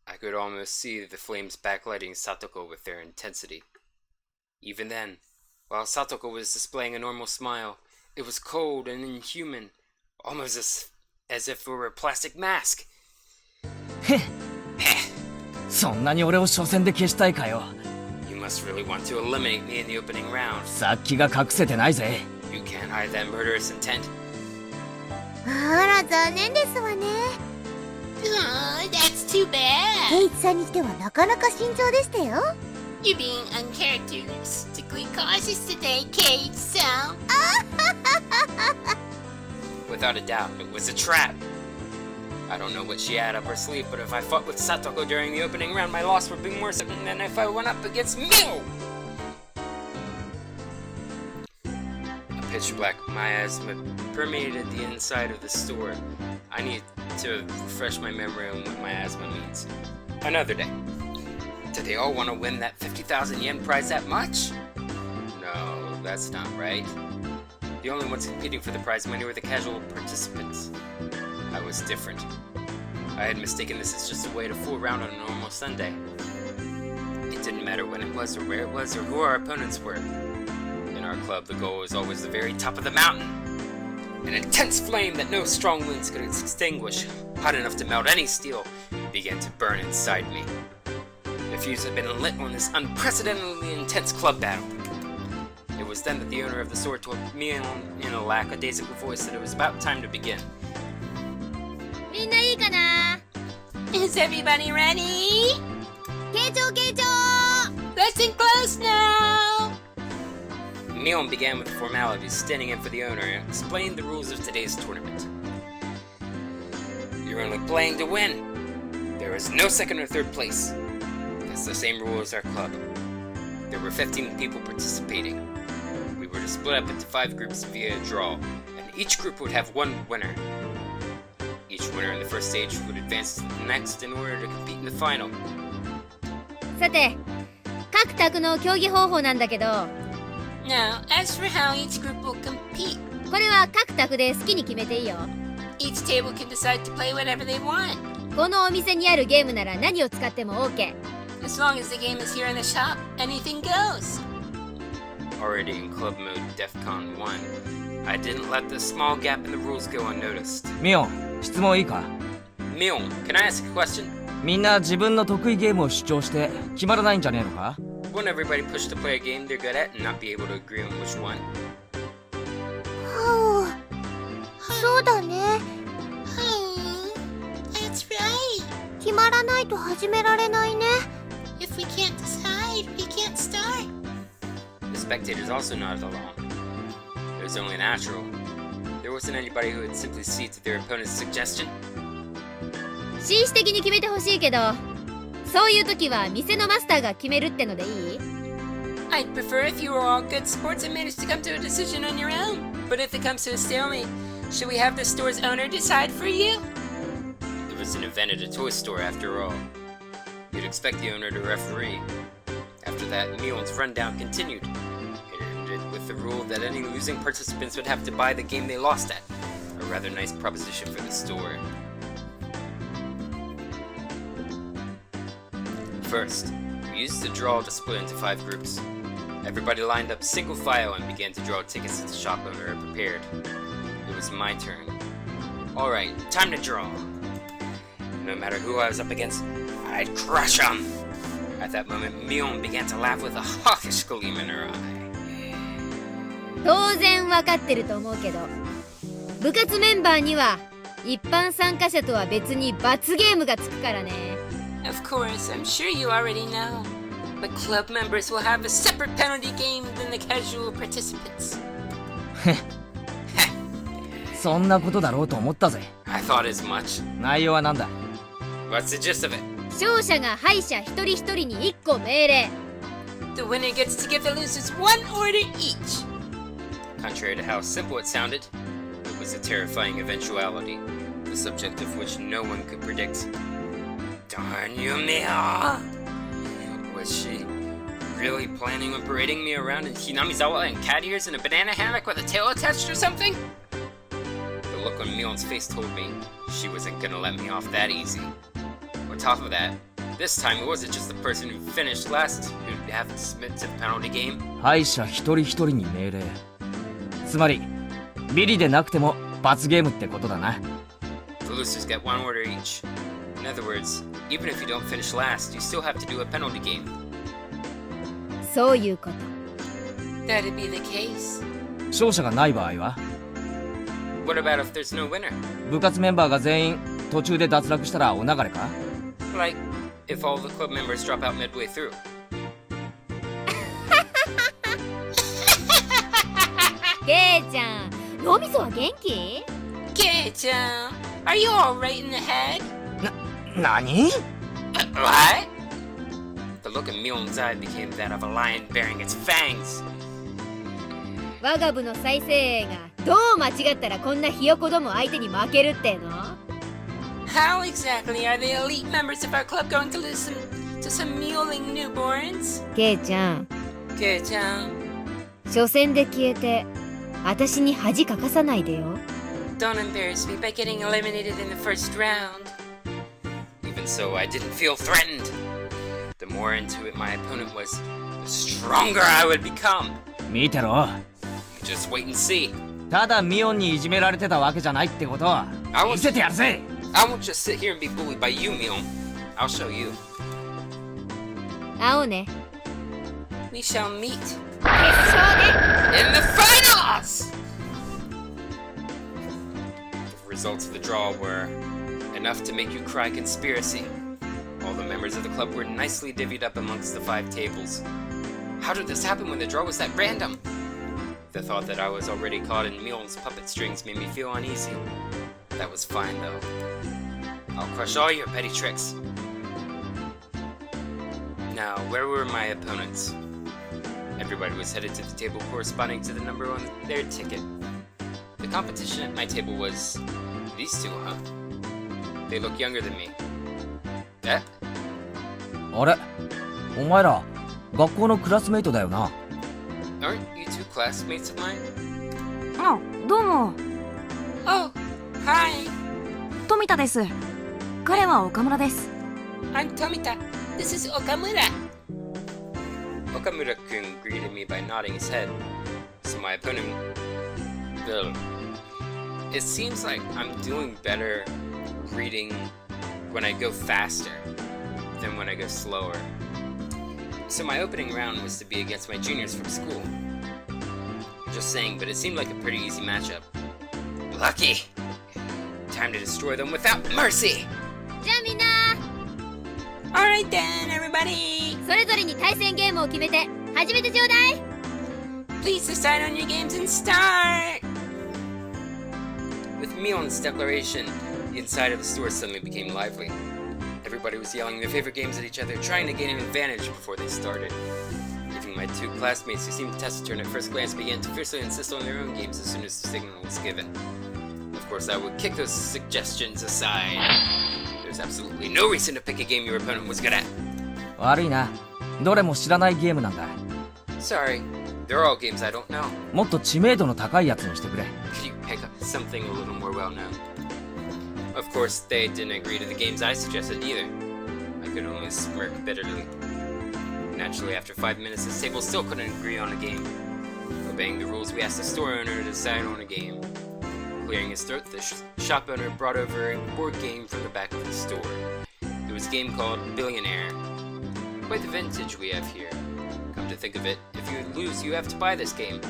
I could almost see the flames backlighting Satoko with their intensity. Even then, while Satoko was displaying a normal smile, it was cold and inhuman, almost as if it were a plastic mask. そんなに俺を初戦で消したいかよ。 You must really want to eliminate me in the opening round. さっきが隠せてないぜ。 You can't hide that murderous intent. あら残念ですわね。 Oh, that's too bad. ケイチさんにしてはなかなか慎重でしたよ。 You're being uncharacteristically cautious today, Kei-san. Without a doubt, it was a trap. I don't know what she had up her sleeve, but if I fought with Satoko during the opening round, my loss would be more certain than if I went up against Mio! A pitch black miasma permeated the inside of the store. I need to refresh my memory on what miasma means. Another day. Do they all want to win that 50,000 yen prize that much? No, that's not right. The only ones competing for the prize money were the casual participants. I was different. I had mistaken this as just a way to fool around on a normal Sunday. It didn't matter when it was or where it was or who our opponents were. In our club, the goal was always the very top of the mountain. An intense flame that no strong winds could extinguish, hot enough to melt any steel, began to burn inside me. The fuse had been lit on this unprecedentedly intense club battle. It was then that the owner of the store told me in a lackadaisical voice that it was about time to begin. みんないいかな。 Is everybody ready? 慶長慶長。 Let's in close now. Mion began with the formalities, standing in for the owner, and explained the rules of today's tournament. You're only playing to win. There is no second or third place. That's the same rule as our club. There were 15 people participating. We were to split up into 5 groups via a draw, and each group would have one winner. Each winner in the first stage would advance to the next in order to compete in the final. さて、各卓の競技方法なんだけど、 Now, as for how each group will compete, これは各卓で好きに決めていいよ。 each table can decide to play whatever they want. このお店にあるゲームなら何を使っても OK。 As long as the game is here in the shop, anything goes. Already in club mode DEFCON 1, I didn't let the small gap in the rules go unnoticed. ミオン、質問いいか。 Mion, can I ask a question? みんな自分の得意ゲームを主張して決まらないんじゃねえのか。 Won't everybody push to play a game they're good at and not be able to agree on which one? はあ、そうだね。 Oh, that's right. 決まらないと始められないね。 If we can't decide, we can't start. The spectators also nodded along. It was only natural. There wasn't anybody who would simply cede to their opponent's suggestion. 紳士的に決めてほしいけど、そういう時は店のマスターが決めるってのでいい？ I'd prefer if you were all good sports and managed to come to a decision on your own. But if it comes to a stalemate, Should we have the store's owner decide for you? It was an event at a toy store after all. You'd expect the owner to referee. After that, Mion's rundown continued. It ended with the rule that any losing participants would have to buy the game they lost at. A rather nice proposition for the store. First, we used the draw to split into 5 groups. Everybody lined up single file and began to draw tickets that the shop owner had prepared. It was my turn. Alright, time to draw. No matter who I was up against, I'd crush them! At that moment, Mion began to laugh with a hawkish gleam in her eye. 当然わかってると思うけど、部活メンバーには一般参加者とは別に罰ゲームがつくからね。Of course, I'm sure you already know. But club members will have a separate penalty game than the casual participants. そんなことだろうと思ったぜ。 I thought as much. 内容はなんだ？ What's the gist of it? 勝者が敗者一人一人に1個命令。The winner gets to give the losers one order each. Contrary to how simple it sounded, it was a terrifying eventuality, the subject of which no one could predict. Darn you, Mia! Was she really planning on parading me around in Hinamizawa and cat ears in a banana hammock with a tail attached or something? The look on Mion's face told me she wasn't gonna let me off that easy. On top of that, this time it wasn't just the person who finished last who'd have to submit to the penalty game. 敗者一人一人に命令。つまり、ビリでなくても罰ゲームってことだな。The losers get one order each. In other words, even if you don't finish last, you still have to do a penalty game. そういうこと。That'd be the case. 勝者がない場合は？ What about if there's no winner? 部活メンバーが全員途中で脱落したらお流れか？ Like, if all the club members drop out midway through. ケイちゃん、脳みそは元気？ Kei-chan, are you alright in the head? 何？ What? The look in Mion's eye became that of a lion bearing its fangs. 我が部の再生映画、どう間違ったらこんなひよこども相手に負けるっての？ How exactly are the elite members of our club going to lose to some mewling newborns? ケイちゃん、 Kei-chan, 初戦で消えて、私に恥かかさないでよ。 don't embarrass me by getting eliminated in the first round. Even so, I didn't feel threatened. The more into it my opponent was, the stronger I would become. 見てろ。 You just wait and see. ただミオンにいじめられてたわけじゃないってことは見せてやるぜ。 I won't just sit here and be bullied by you, Mion. I'll show you. 会おうね。 We shall meet. 決勝で。 In the finals! The results of the draw were enough to make you cry conspiracy. All the members of the club were nicely divvied up amongst the 5 tables. How did this happen when the draw was that random? The thought that I was already caught in Mion's puppet strings made me feel uneasy. That was fine though. I'll crush all your petty tricks. Now, where were my opponents? Everybody was headed to the table corresponding to the number on their ticket. The competition at my table was these 2, huh? They look younger than me. Eh? あれ？お前ら学校のクラスメイトだよな。 Aren't you 2 classmates of mine? あ、どうも。 Oh, hi. 富田です。彼は岡村です。 I'm Tomita. This is Okamura. Okamura-kun greeted me by nodding his head, so my opponent... Ugh. It seems like I'm doing better reading when I go faster than when I go slower. So my opening round was to be against my juniors from school. Just saying, but it seemed like a pretty easy matchup. Lucky! Time to destroy them without mercy! じゃあみんな、 Alright then, everybody. それぞれに対戦ゲームを決めて始めてちょうだい。 Please decide on your games and start. With Mion's declaration, the inside of the store suddenly became lively. Everybody was yelling their favorite games at each other, trying to gain an advantage before they started. Even my 2 classmates, who seemed taciturn at first glance, began to fiercely insist on their own games as soon as the signal was given. Of course, I would kick those suggestions aside. There's absolutely no reason to pick a game your opponent was good at. 悪いな。どれも知らないゲームなんだ。 Sorry, they're all games I don't know. もっと知名度の高いやつにしてくれ。 Could you pick up something a little more well known? Of course, they didn't agree to the games I suggested either. I could only smirk bitterly. Naturally, after 5 minutes, this table still couldn't agree on a game. Obeying the rules, we asked the store owner to decide on a game. Clearing his throat, the shop owner brought over a board game from the back of the store. It was a game called Billionaire. Quite the vintage we have here. Come to think of it, if you lose, you have to buy this game.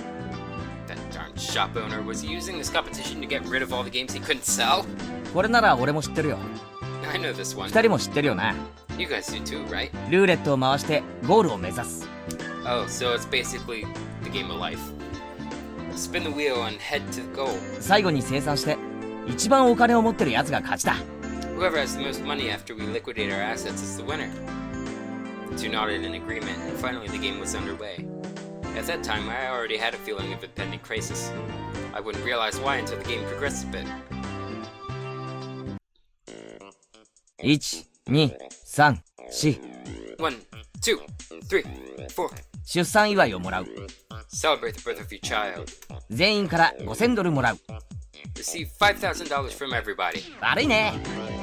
That darn shop owner was using this competition to get rid of all the games he couldn't sell? これなら俺も知ってるよ。 I know this one. 二人も知ってるよな。 You guys do too, right? ルーレットを回してゴールを目指す。 Oh, so it's basically the game of life. Spin the wheel and head to the goal. 最後に生産して一番お金を持ってるやつが勝ちだ。 Whoever has the most money after we liquidate our assets is the winner. The two nodded in agreement, and finally the game was underway. At that time, I already had a feeling of impending crisis. I wouldn't realize why until the game progressed a bit. 1、2、3、4。 1, 2, 3, 4. 出産祝いをもらう。 Celebrate the birth of your child. 全員から5000ドルもらう。 Receive $5,000 from everybody. 悪いね。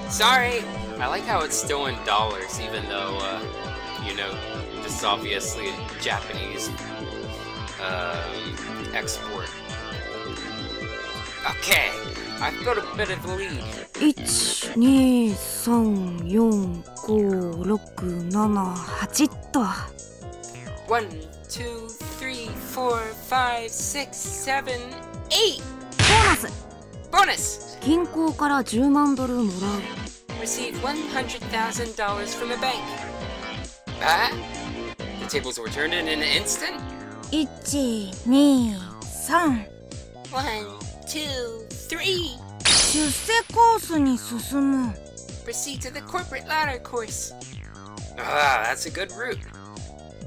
Sorry! I like how it's still in dollars, even though, this is obviously a Japanese export. Okay, I've got a bit of the lead. 1、2、3、4、5、6、7、8と。 1, 2, 3, 4, 5, 6, 7, 8. ボーナス。 Bonus! 銀行から10万ドルもらう。 Receive $100,000 from a bank. The tables were turned in an instant? 1、2、3。 1, 2, 3. 出世コースに進む。 Proceed to the corporate ladder course. Ah, that's a good route.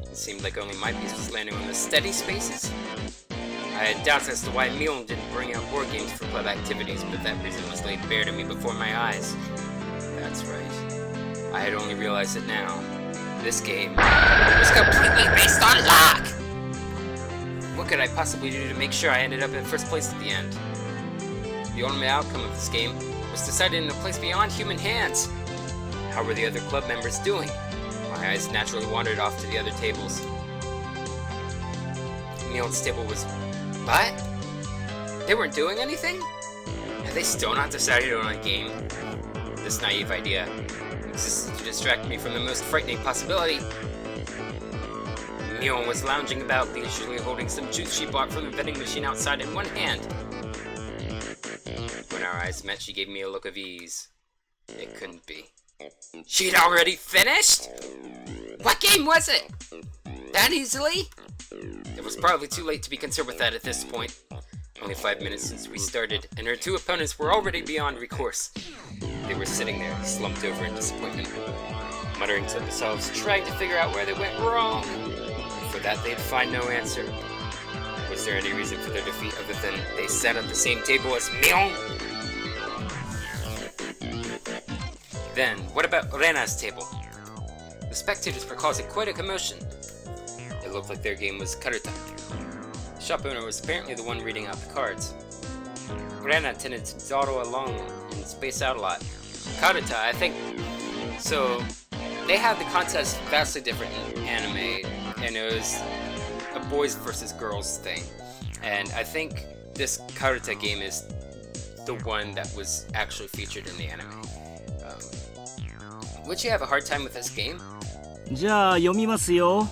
It seemed like only my piece was landing on the steady spaces. I had doubts as to why Mion didn't bring out board games for club activities, but that reason was laid bare to me before my eyes. That's right. I had only realized it now. This game was completely based on luck! What could I possibly do to make sure I ended up in first place at the end? The ultimate outcome of this game was decided in a place beyond human hands. How were the other club members doing? My eyes naturally wandered off to the other tables. Mion's table was... What? They weren't doing anything? Had they still not decided on a game? This naive idea existed to distract me from the most frightening possibility. Mion was lounging about, leisurely holding some juice she bought from the vending machine outside in one hand. When our eyes met, she gave me a look of ease. It couldn't be. She'd already finished? What game was it? That easily? It was probably too late to be concerned with that at this point. Only 5 minutes since we started, and her two opponents were already beyond recourse. They were sitting there, slumped over in disappointment, muttering to themselves, trying to figure out where they went wrong. For that, they'd find no answer. Was there any reason for their defeat other than they sat at the same table as Mion? Then, what about Rena's table? The spectators were causing quite a commotion. It looked like their game was Karuta. The shop owner was apparently the one reading out the cards. Rena tended to dawdle along and space out a lot. Karuta, I think... So, they had the contest vastly different in anime, and it was a boys versus girls thing. And I think this Karuta game is the one that was actually featured in the anime. Would you have a hard time with this game? じゃあ読みますよ。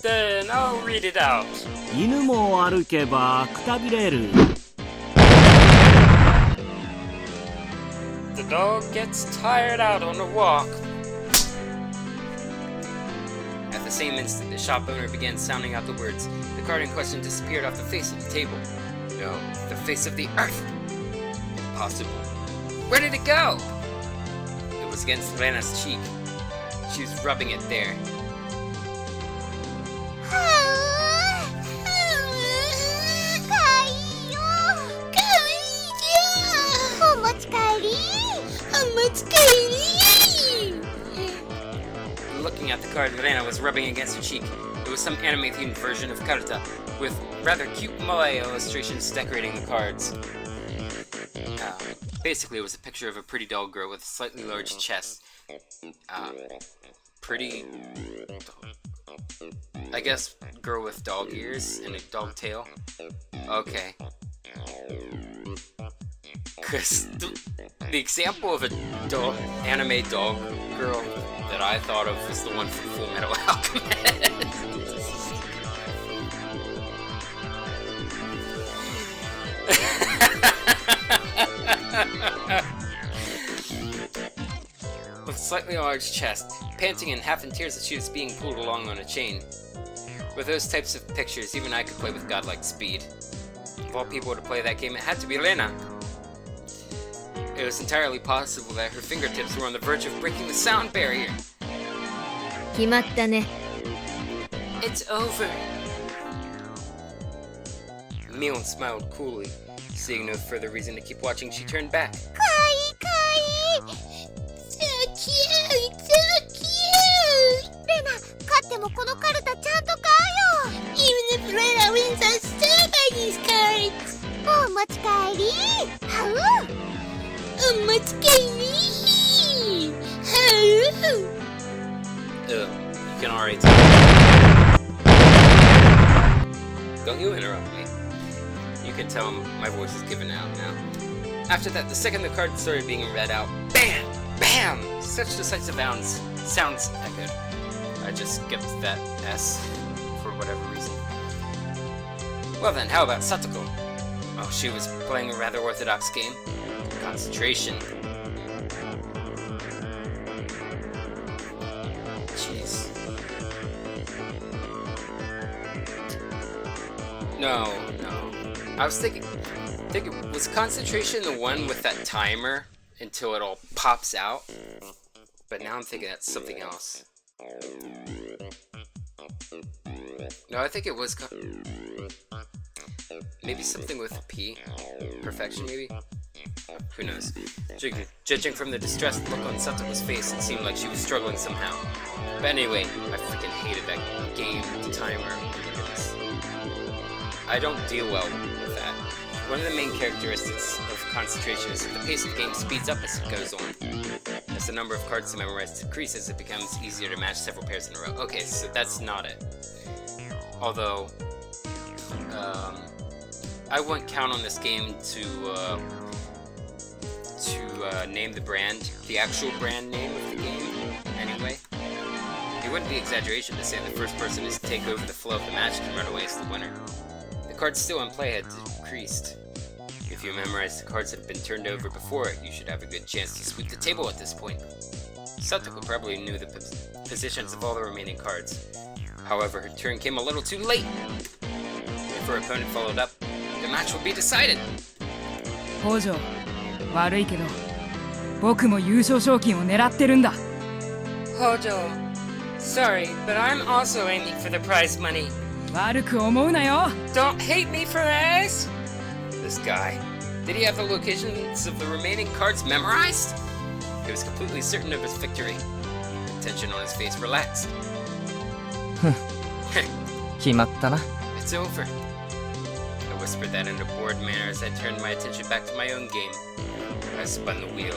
Then I'll read it out. 犬も歩けばくたびれる。 The dog gets tired out on a walk. At the same instant, the shop owner began sounding out the words. The card in question disappeared off the face of the table. No, the face of the earth. Impossible. Where did it go? It was against Rena's cheek. She was rubbing it there. Looking at the card Lena was rubbing against her cheek, it was some anime-themed version of Karuta, with rather cute moai illustrations decorating the cards. Basically, it was a picture of a pretty doll girl with a slightly large chest. Pretty... I guess girl with dog ears and a dog tail. Okay. Because the example of a anime dog girl that I thought of was the one from Full Metal Alchemist. With a slightly large chest, panting and half in tears as she was being pulled along on a chain. With those types of pictures, even I could play with godlike speed. Of all people to play that game, it had to be Lena. It was entirely possible that her fingertips were on the verge of breaking the sound barrier. 決まったね。 It's over. Mion smiled coolly. Seeing no further reason to keep watching, she turned back. So cute, so cute. レナ、勝ってもこのカルタちゃんと買うよ。 Even if Lena wins, I'll still buy these cards. お持ち帰り。はう。お持ち帰り。はう。You can already tell. Don't you interrupt me. You can tell my voice is giving out now. After that, the second the card started being read out, BAM! BAM! Such decisive sounds echoed. I just skipped that S for whatever reason. Well then, how about Satoko? Oh, she was playing a rather orthodox game. Concentration. Jeez. No. I was thinking, was concentration the one with that timer until it all pops out? But now I'm thinking that's something else. No, I think it was maybe something with P. Perfection, maybe? Who knows? Judging from the distressed look on Satoko's face, it seemed like she was struggling somehow. But anyway, I freaking hated that game timer. Oh my goodness. I don't deal well with that. One of the main characteristics of concentration is that the pace of the game speeds up as it goes on. As the number of cards to memorize decreases, it becomes easier to match several pairs in a row. Okay, so that's not it. Although, I wouldn't count on this game to name the brand, the actual brand name of the game, anyway. It wouldn't be exaggeration to say the first person to take over the flow of the match can run away as the winner. The cards still in play had decreased. If you memorize the cards that have been turned over before, you should have a good chance to sweep the table at this point. Satoko probably knew the positions of all the remaining cards. However, her turn came a little too late. If her opponent followed up, the match would be decided. 北条、悪いけど、僕も優勝賞金を狙ってるんだ。Hojo, sorry, but I'm also aiming for the prize money. 悪く思うなよ。Don't hate me for this. This guy. Did he have the locations of the remaining cards memorized? He was completely certain of his victory. The tension on his face relaxed. 決まったな。 It's over. I whispered that in a bored manner as I turned my attention back to my own game. I spun the wheel.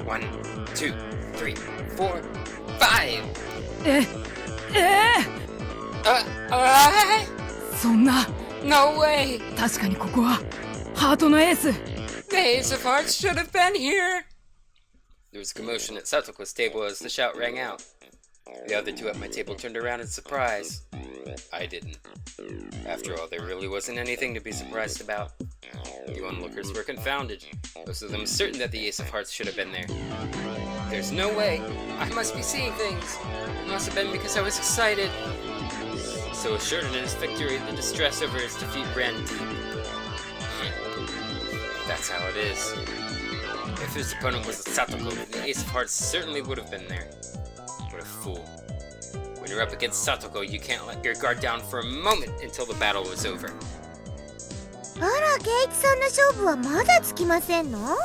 1, 2, 3, 4, 5! そんな。 No way. 確かにここはハートのエース。 The Ace of Hearts should have been here. There was commotion at Satoko's table as the shout rang out. The other two at my table turned around in surprise. I didn't. After all, there really wasn't anything to be surprised about. The onlookers were confounded. Most of them certain that the Ace of Hearts should have been there. There's no way. I must be seeing things. It must have been because I was excited. So assured in his victory, the distress over his defeat ran deep. That's how it is. If his opponent was Satoko, the Ace of Hearts certainly would have been there. What a fool. When you're up against Satoko, you can't let your guard down for a moment until the battle was over. あら、ケイチさんの勝負はまだつきませんの？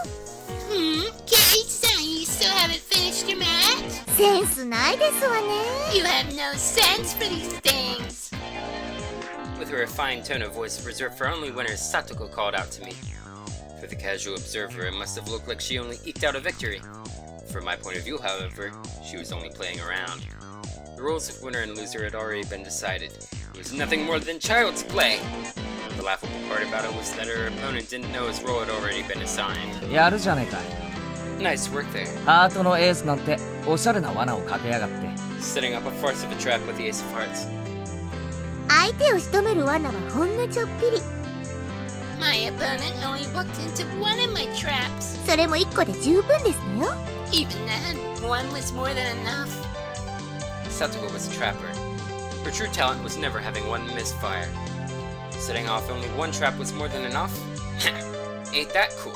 Kate-san, you still haven't finished your match? センスないですわね。 You have no sense for these things. With her refined tone of voice reserved for only winners, Satoko called out to me. For the casual observer, it must have looked like she only eked out a victory. From my point of view, however, she was only playing around. The roles of winner and loser had already been decided. It was nothing more than child's play. The laughable part about it was that her opponent didn't know his role had already been assigned. やるじゃねえかい。 Nice work there. ハートのエースなんておしゃれな罠をかけやがって。 Setting up a farce of a trap with the ace of hearts. 相手を仕留める罠はほんのちょっぴり。 My opponent only walked into one of my traps. それも1個で十分ですのよ。 Even then, one was more than enough. Satoko was a trapper. Her true talent was never having one misfire. Setting off only one trap was more than enough? Ain't that cool?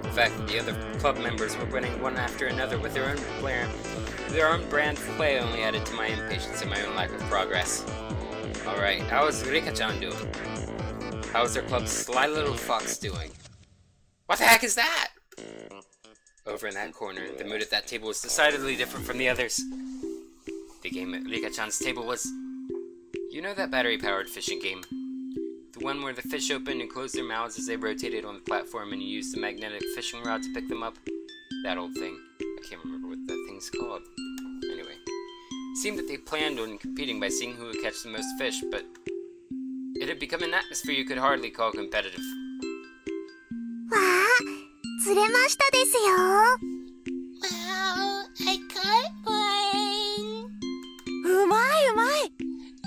The fact that the other club members were winning one after another with their own brand of play only added to my impatience and my own lack of progress. Alright, how is Rika-chan doing? How is their club's sly little fox doing? What the heck is that? Over in that corner, the mood at that table was decidedly different from the others. The game at Rika-chan's table was... You know that battery-powered fishing game? The one where the fish opened and closed their mouths as they rotated on the platform and you used the magnetic fishing rod to pick them up? That old thing. I can't remember what that thing's called. Anyway. It seemed that they planned on competing by seeing who would catch the most fish, but... It had become an atmosphere you could hardly call competitive. わあ、釣れましたですよ。 Wow, I caught one. うまいうまい。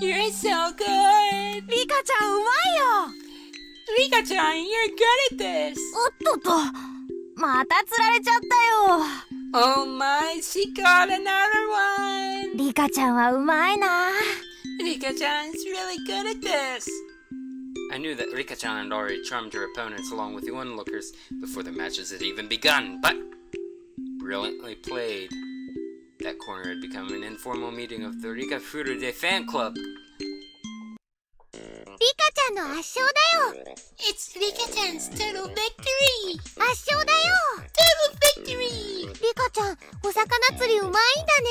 You're so good. リカちゃんうまいよ。 Rika-chan, you're good at this. おっとっと、また釣られちゃったよ。 Oh my, she caught another one. リカちゃんはうまいな。 Rika-chan's really good at this. I knew that Rika-chan had already charmed her opponents along with the onlookers before the matches had even begun, but... Brilliantly played. That corner had become an informal meeting of the Rika Furude fan club. リカちゃんの圧勝だよ。 It's Rika-chan's total victory. 圧勝だよ。 Total victory. リカちゃん、お魚釣りうまいんだね。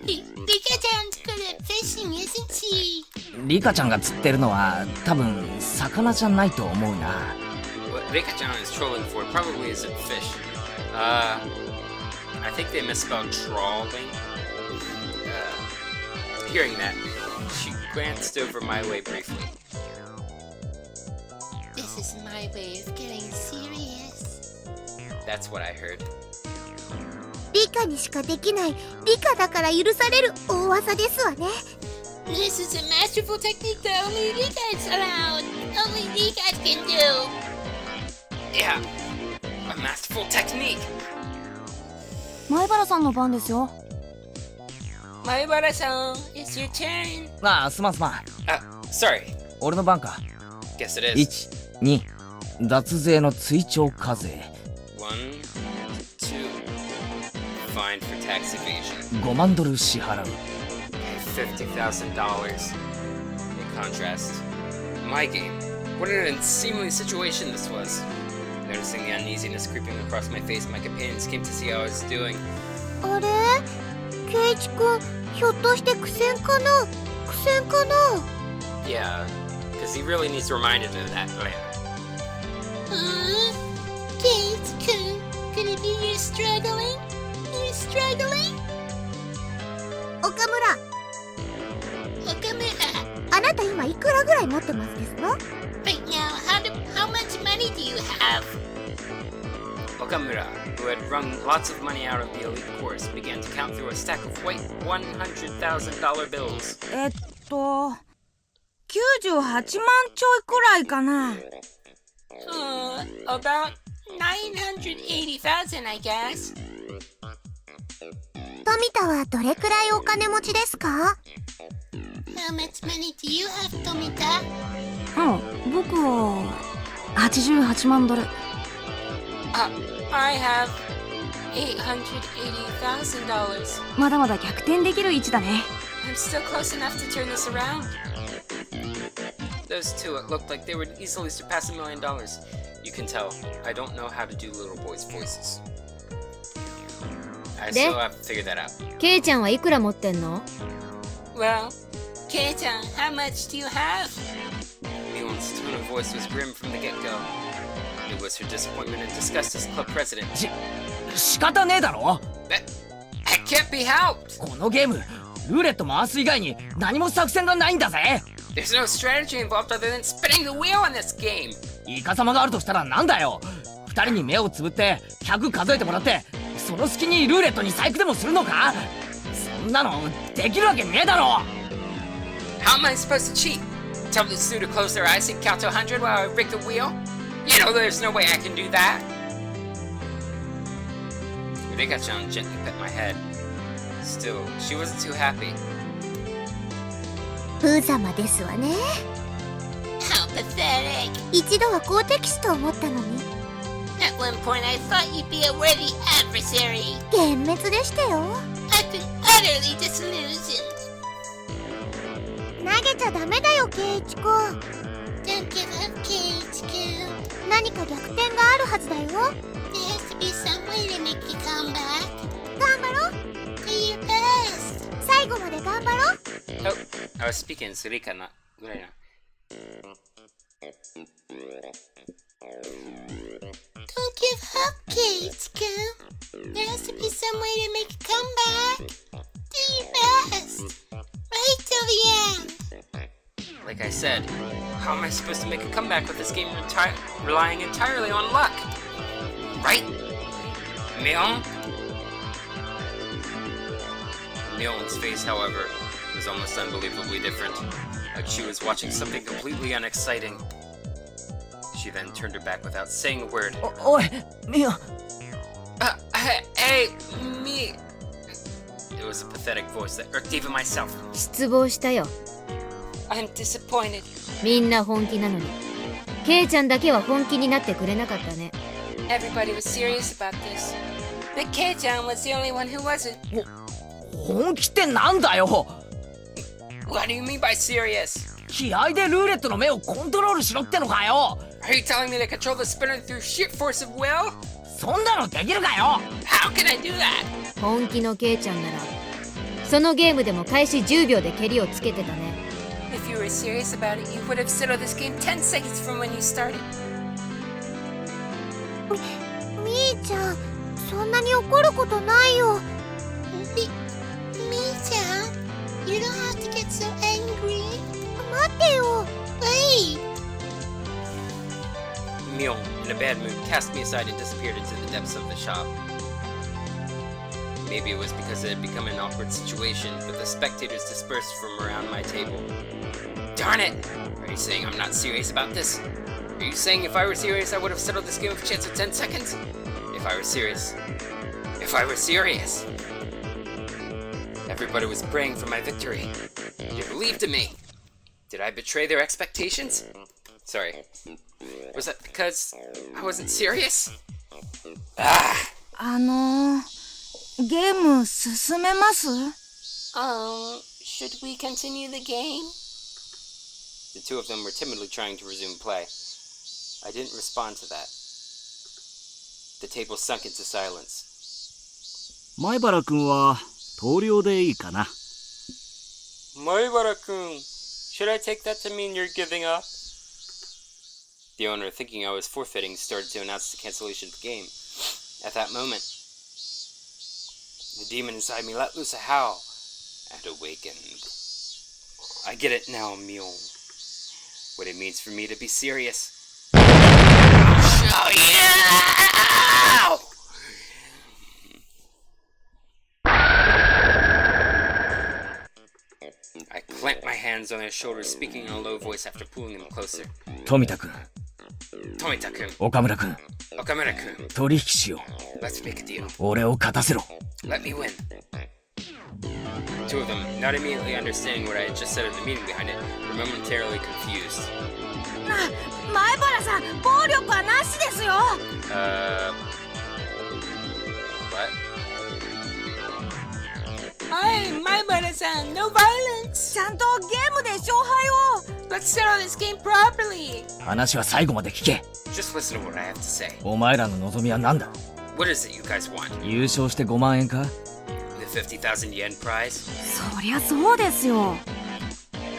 Rika-chan's good at fishing, isn't she? リカちゃんが釣ってるのは多分魚じゃないと思うな。 What Rika-chan is trolling for probably isn't fish. I think they misspelled trawling. Hearing that, she glanced over my way briefly. This is my way of getting serious. That's what I heard. リカにしかできない、リカだから許される大技ですわね。 This is a masterful technique that only Rika is allowed. Only Rika can do. Yeah, a masterful technique. 前原さんの番ですよ。 Higurashi-san, it's your turn. ああ、すまんすまん。Sorry. 俺の番か。 Guess it is. 1、2、脱税の追徴課税。 1, 2, fine for tax evasion. 5万ドル支払う。 $50,000. In contrast, my game. What an unseemly situation this was. Noticing the uneasiness creeping across my face, my companions came to see how I was doing. あれ、ケイチ君、ひょっとして苦戦かな？苦戦かな？ Yeah, because he really needs reminded of that plan. Kate-kun, could it be you're struggling? You're struggling? 岡村、 Okamura, あなた今いくらぐらい持ってますですの？ right now, how much money do you have? Okamura, who had wrung lots of money out of the elite course, began to count through a stack of white $100,000 bills. 98万ちょいくらいかな。 About 980,000, I guess. 富田はどれくらいお金持ちですか？ How much money do you have, Tomita? 僕は88万ドル。I have $880,000. まだまだ逆転できる位置だね。 I'm still close enough to turn this around. Those two, it looked like they would easily surpass $1 million. You can tell, I don't know how to do little boys' voices. I still have to figure that out. ケイちゃんはいくら持ってんの？ Well, Kei-chan, how much do you have? Mion's tone of voice was grim from the get-go. It was her disappointment and disgust as club president. 仕方ねえだろ。 That can't be helped! このゲームルーレット回す以外に何も作戦がないんだぜ。 There's no strategy involved other than spinning the wheel in this game! イカ様があるとしたらなんだよ。二人に目をつぶって100数えてもらってその隙にルーレットに細工でもするのか。そんなのできるわけねえだろ。 How am I supposed to cheat? Tell the two to close their eyes and count to 100 while I rig the wheel? You know there's no way I can do that. Rika-chan gently pet my head. Still, she wasn't too happy. 無様ですわね。 How pathetic. 一度は好敵手と思ったのに At one point I thought you'd be a worthy adversary. 幻滅でしたよ。 I've been utterly disillusioned. 投げちゃダメだよ、ケイチ君。 Don't give up, Keiichi-kun. 何か逆転があるはずだよ。 There has to be some way to make you come back. 頑張ろう。 Do your best. 最後まで頑張ろう。 Oh, I was speaking to Rika, not right now. Don't give up, Keiichi-kun. There has to be some way to make you come back. Do your best. Right till the end. Like I said, how am I supposed to make a comeback with this game relying entirely on luck? Right? Mion? Mion's face, however, was almost unbelievably different, like she was watching something completely unexciting. She then turned her back without saying a word. おいミオ。 Hey, me! It was a pathetic voice that irked even myself. 失望したよ。 I'm disappointed. みんな本気なのにケイちゃんだけは本気になってくれなかったね。 Everybody was serious about this. But Kei-chan was the only one who wasn't. 本気ってなんだよ。 What do you mean by serious? 気合でルーレットの目をコントロールしろってのかよ。 Are you telling me to control the spinner through sheer force of will? そんなのできるかよ。 How can I do that? 本気のケイちゃんならそのゲームでも開始10秒で蹴りをつけてたね。 If you were serious about it, you would have settled this game 10 seconds from when you started. みーちゃん、そんなに怒ることないよ。Me-chan, you don't have to get so angry. 待ってよ。 Wait. Mion, in a bad mood, cast me aside and disappeared into the depths of the shop. Maybe it was because it had become an awkward situation, but the spectators dispersed from around my table. Darn it! Are you saying I'm not serious about this? Are you saying if I were serious, I would have settled this game with a chance of 10 seconds? If I were serious. If I were serious! Everybody was praying for my victory. They believed in me. Did I betray their expectations? Sorry. Was that because I wasn't serious? Ah! ゲーム進めます？ Should we continue the game? The two of them were timidly trying to resume play. I didn't respond to that. The table sunk into silence. 前原君は投了でいいかな。Maibara-kun, should I take that to mean you're giving up? The owner, thinking I was forfeiting, started to announce the cancellation of the game. At that moment, the demon inside me let loose a howl and awakened. I get it now, Mion. What it means for me to be serious. Show you! I clamped my hands on his shoulders, speaking in a low voice after pulling them closer. 富田君、 Tomita-kun, 岡村君、 Okamura-kun, 取引しよ let's make a deal. う。俺を勝たせろ。 Let me win. Two of them, not immediately understanding what I had just said at the meeting behind it, were momentarily confused. 前原さん、暴力はなしですよ。 What? Hi, my brother-san, no violence. ちゃんとゲームで勝敗を。Let's settle this game properly. 話は最後まで聞け。 Just listen to what I have to say. お前らの望みは何だ？ What is it you guys want? 優勝して5万円か？ The 50,000 yen prize? そりゃそうですよ。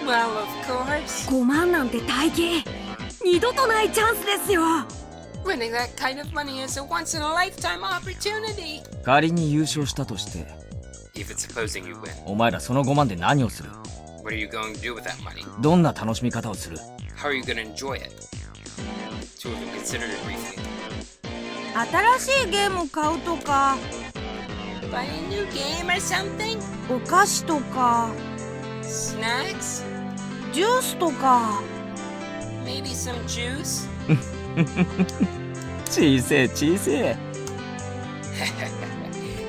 Well, of course. 5万なんて大金。二度とないチャンスですよ。 Winning that kind of money is a once-in-a-lifetime opportunity. 仮に優勝したとして、 Even supposing you win, お前らその5万で何をする？ what are you going to do with that money? どんな楽しみ方をする？ How are you going to enjoy it? Two of them considered it briefly. 新しいゲーム買うとか、 Buy a new game or something? お菓子とか、 Snacks? ジュースとか。 Maybe some juice? 小せえ小せえ。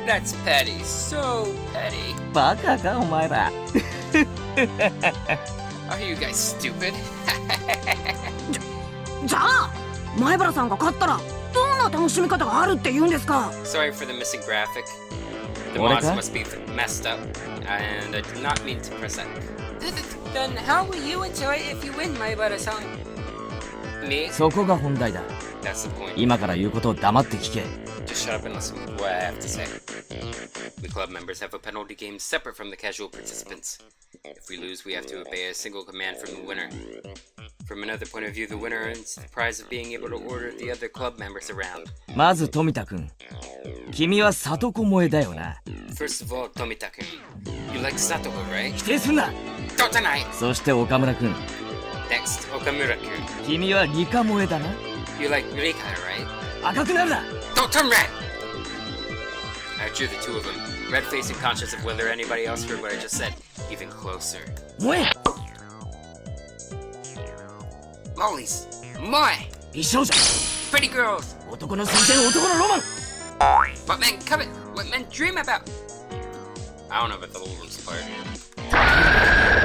That's petty, so petty. バカかお前ら。 Are you guys stupid? じゃあ前原さんが勝ったらどんな楽しみ方があるって言うんですか？ Sorry for the missing graphic. The What mods is that? must be messed up, and I did not mean to press that. Then how will you enjoy it if you win, Maibara-san? Me? そこが本題だ。 That's the point. 今から言うことを黙って聞け。 Just shut up and listen to what I have to say. We club members have a penalty game separate from the casual participants. If we lose, we have to obey a single command from the winner. From another point of view, the winner earns the prize of being able to order the other club members around. まず富田くん、君は里子萌えだよな。 First of all, Tomita-kun, you like Satoko, right? 否定すんな。 Don't deny! そして岡村くん、 Next, Okamura-kun, 君は理科萌えだな。 you like Rika, right? 赤くなるな。 Don't turn red! I drew the two of them, red-faced and conscious of whether anybody else heard what I just said, even closer. 萌え。 Lollies! Moi! 美少女。 Pretty girls! 男の推薦、男のロマン。 What men covet, what men dream about! I don't know about the Lollies part.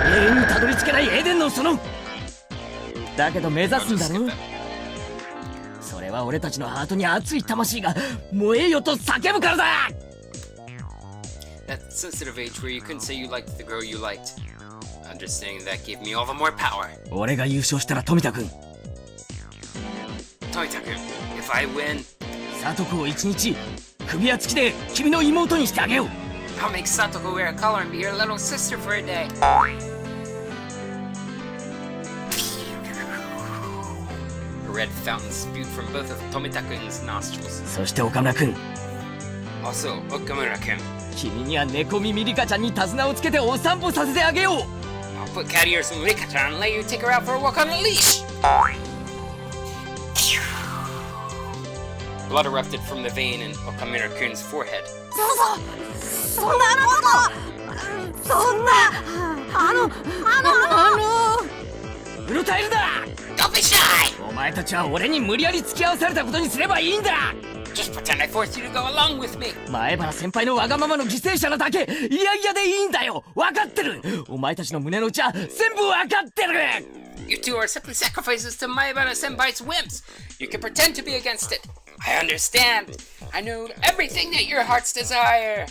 永遠にたどり着けないエデンの園。だけど目指 I'll すん just だ skip ろ。 that. それは俺たちのハートに熱い魂が燃えよと叫ぶからだ。 That sensitive age where you couldn't say you liked the girl you liked. Understanding that gave me all the more power. 俺が優勝したら富田くん、 Tomita-kun, if I win, 里子を一日首輪付きで君の妹にしてあげよう。 I'll make Satoko wear a collar and be your little sister for a day. a red fountain spewed from both of Tomita-kun's nostrils. そして岡村くん、 Also, Okamura-kun, 君には猫耳リカちゃんに手綱をつけてお散歩させてあげよう。 I'll put cat ears in Rika-chan and let you take her out for a walk on a leash! Blood erupted from the vein in Okamura-kun's forehead. そんなことそんなうろたえるな。 Don't be shy! お前たちは俺に無理やり付き合わされたことにすればいいんだ。 Just pretend I forced you to go along with me. 前原先輩のわがままの犠牲者なだけ、いやいやでいいんだよ。分かってる。お前たちの胸の内は全部分かってる。 You two are simply sacrifices to Maibara-senpai's whims. You can pretend to be against it. I understand. I know everything that your hearts desire.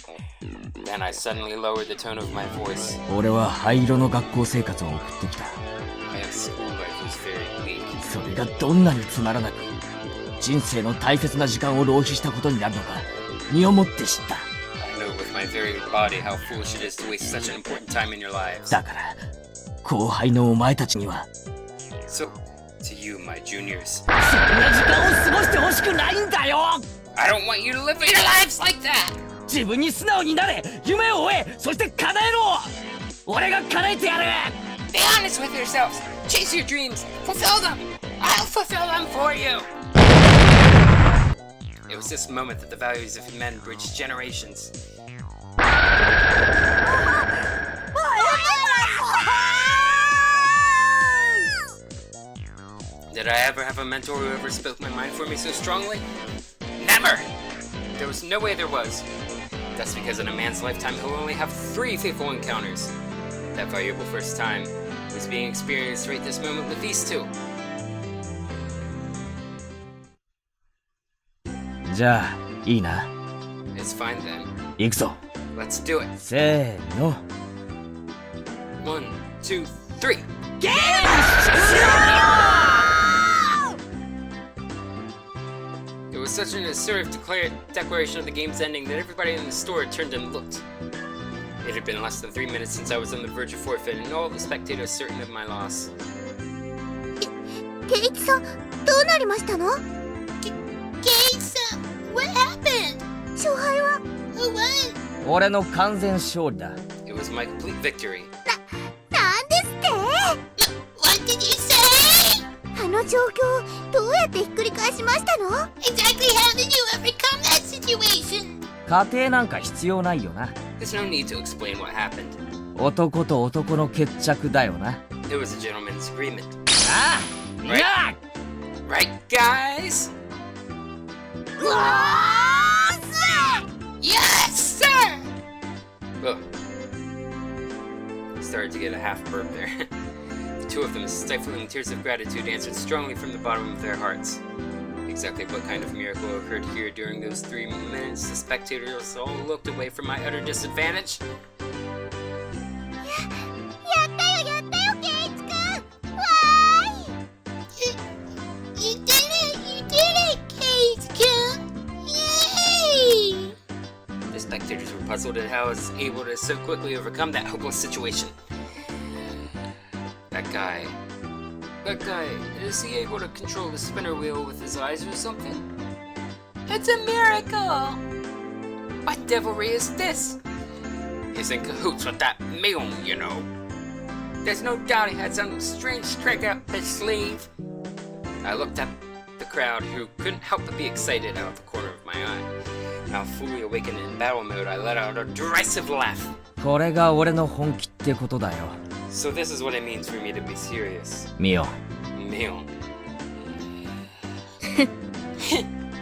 Then I suddenly lowered the tone of my voice. 俺は灰色の学校生活を送ってきた。 My school life was very bleak. それがどんなにつまらなく、人生の大切な時間を浪費したことになるのか、身をもって知った。 I know with my very body how foolish it is to waste such an important time in your lives. だから、後輩のお前たちには、 So, to you, my juniors, そんな時間を過ごしてほしくないんだよ。 I don't want you to live your lives like that! 自分に素直になれ、夢を追え、そして叶えろ。俺が叶えてやる。 Be honest with yourselves. Chase your dreams. Fulfill them. I'll fulfill them for you. It was this moment that the values of men bridged generations. Did I ever have a mentor who ever spoke my mind for me so strongly? Never! There was no way there was. That's because in a man's lifetime he'll only have 3 faithful encounters. That valuable first time was being experienced right this moment with these two. じゃあ、いいな。 It's fine then. 行くぞ。 Let's do it. せーの。 1, 2, 3. It was such an assertive declaration of the game's ending that everybody in the store turned and looked. It had been less than 3 minutes since I was on the verge of forfeit, and all the spectators certain of my loss. ケイチさん、どうなりましたの？ Keisa, what happened? 勝敗は？ Who won? 俺の完全勝利だ。 It was my complete victory. なんですって？ What did you say? あの状況、どうやってひっくり返しましたの？ Exactly how did you overcome that situation? 家庭なんか必要ないよな。 There's no need to explain what happened. 男と男の決着だよな。 It was a gentleman's agreement. ああ、いや Right, guys? Yes, sir! Oh. Started to get a half burp there. The two of them, stifling tears of gratitude, answered strongly from the bottom of their hearts. Exactly what kind of miracle occurred here during those 3 minutes, the spectators all looked away from my utter disadvantage. やったよ、ケイチくん！わーい！ You did it, Keisa! Yay! The spectators were puzzled at how I was able to so quickly overcome that hopeless situation. That guy, is he able to control the spinner wheel with his eyes or something? It's a miracle! What devilry is this? He's in cahoots with that Mion, you know. There's no doubt he had some strange trick up his sleeve. I looked at the crowd, who couldn't help but be excited out of the corner of my eye. Now fully awakened in battle mode, I let out a derisive laugh. これが俺の本気ってことだよ。 So this is what it means for me to be serious. ミオ。 Mion.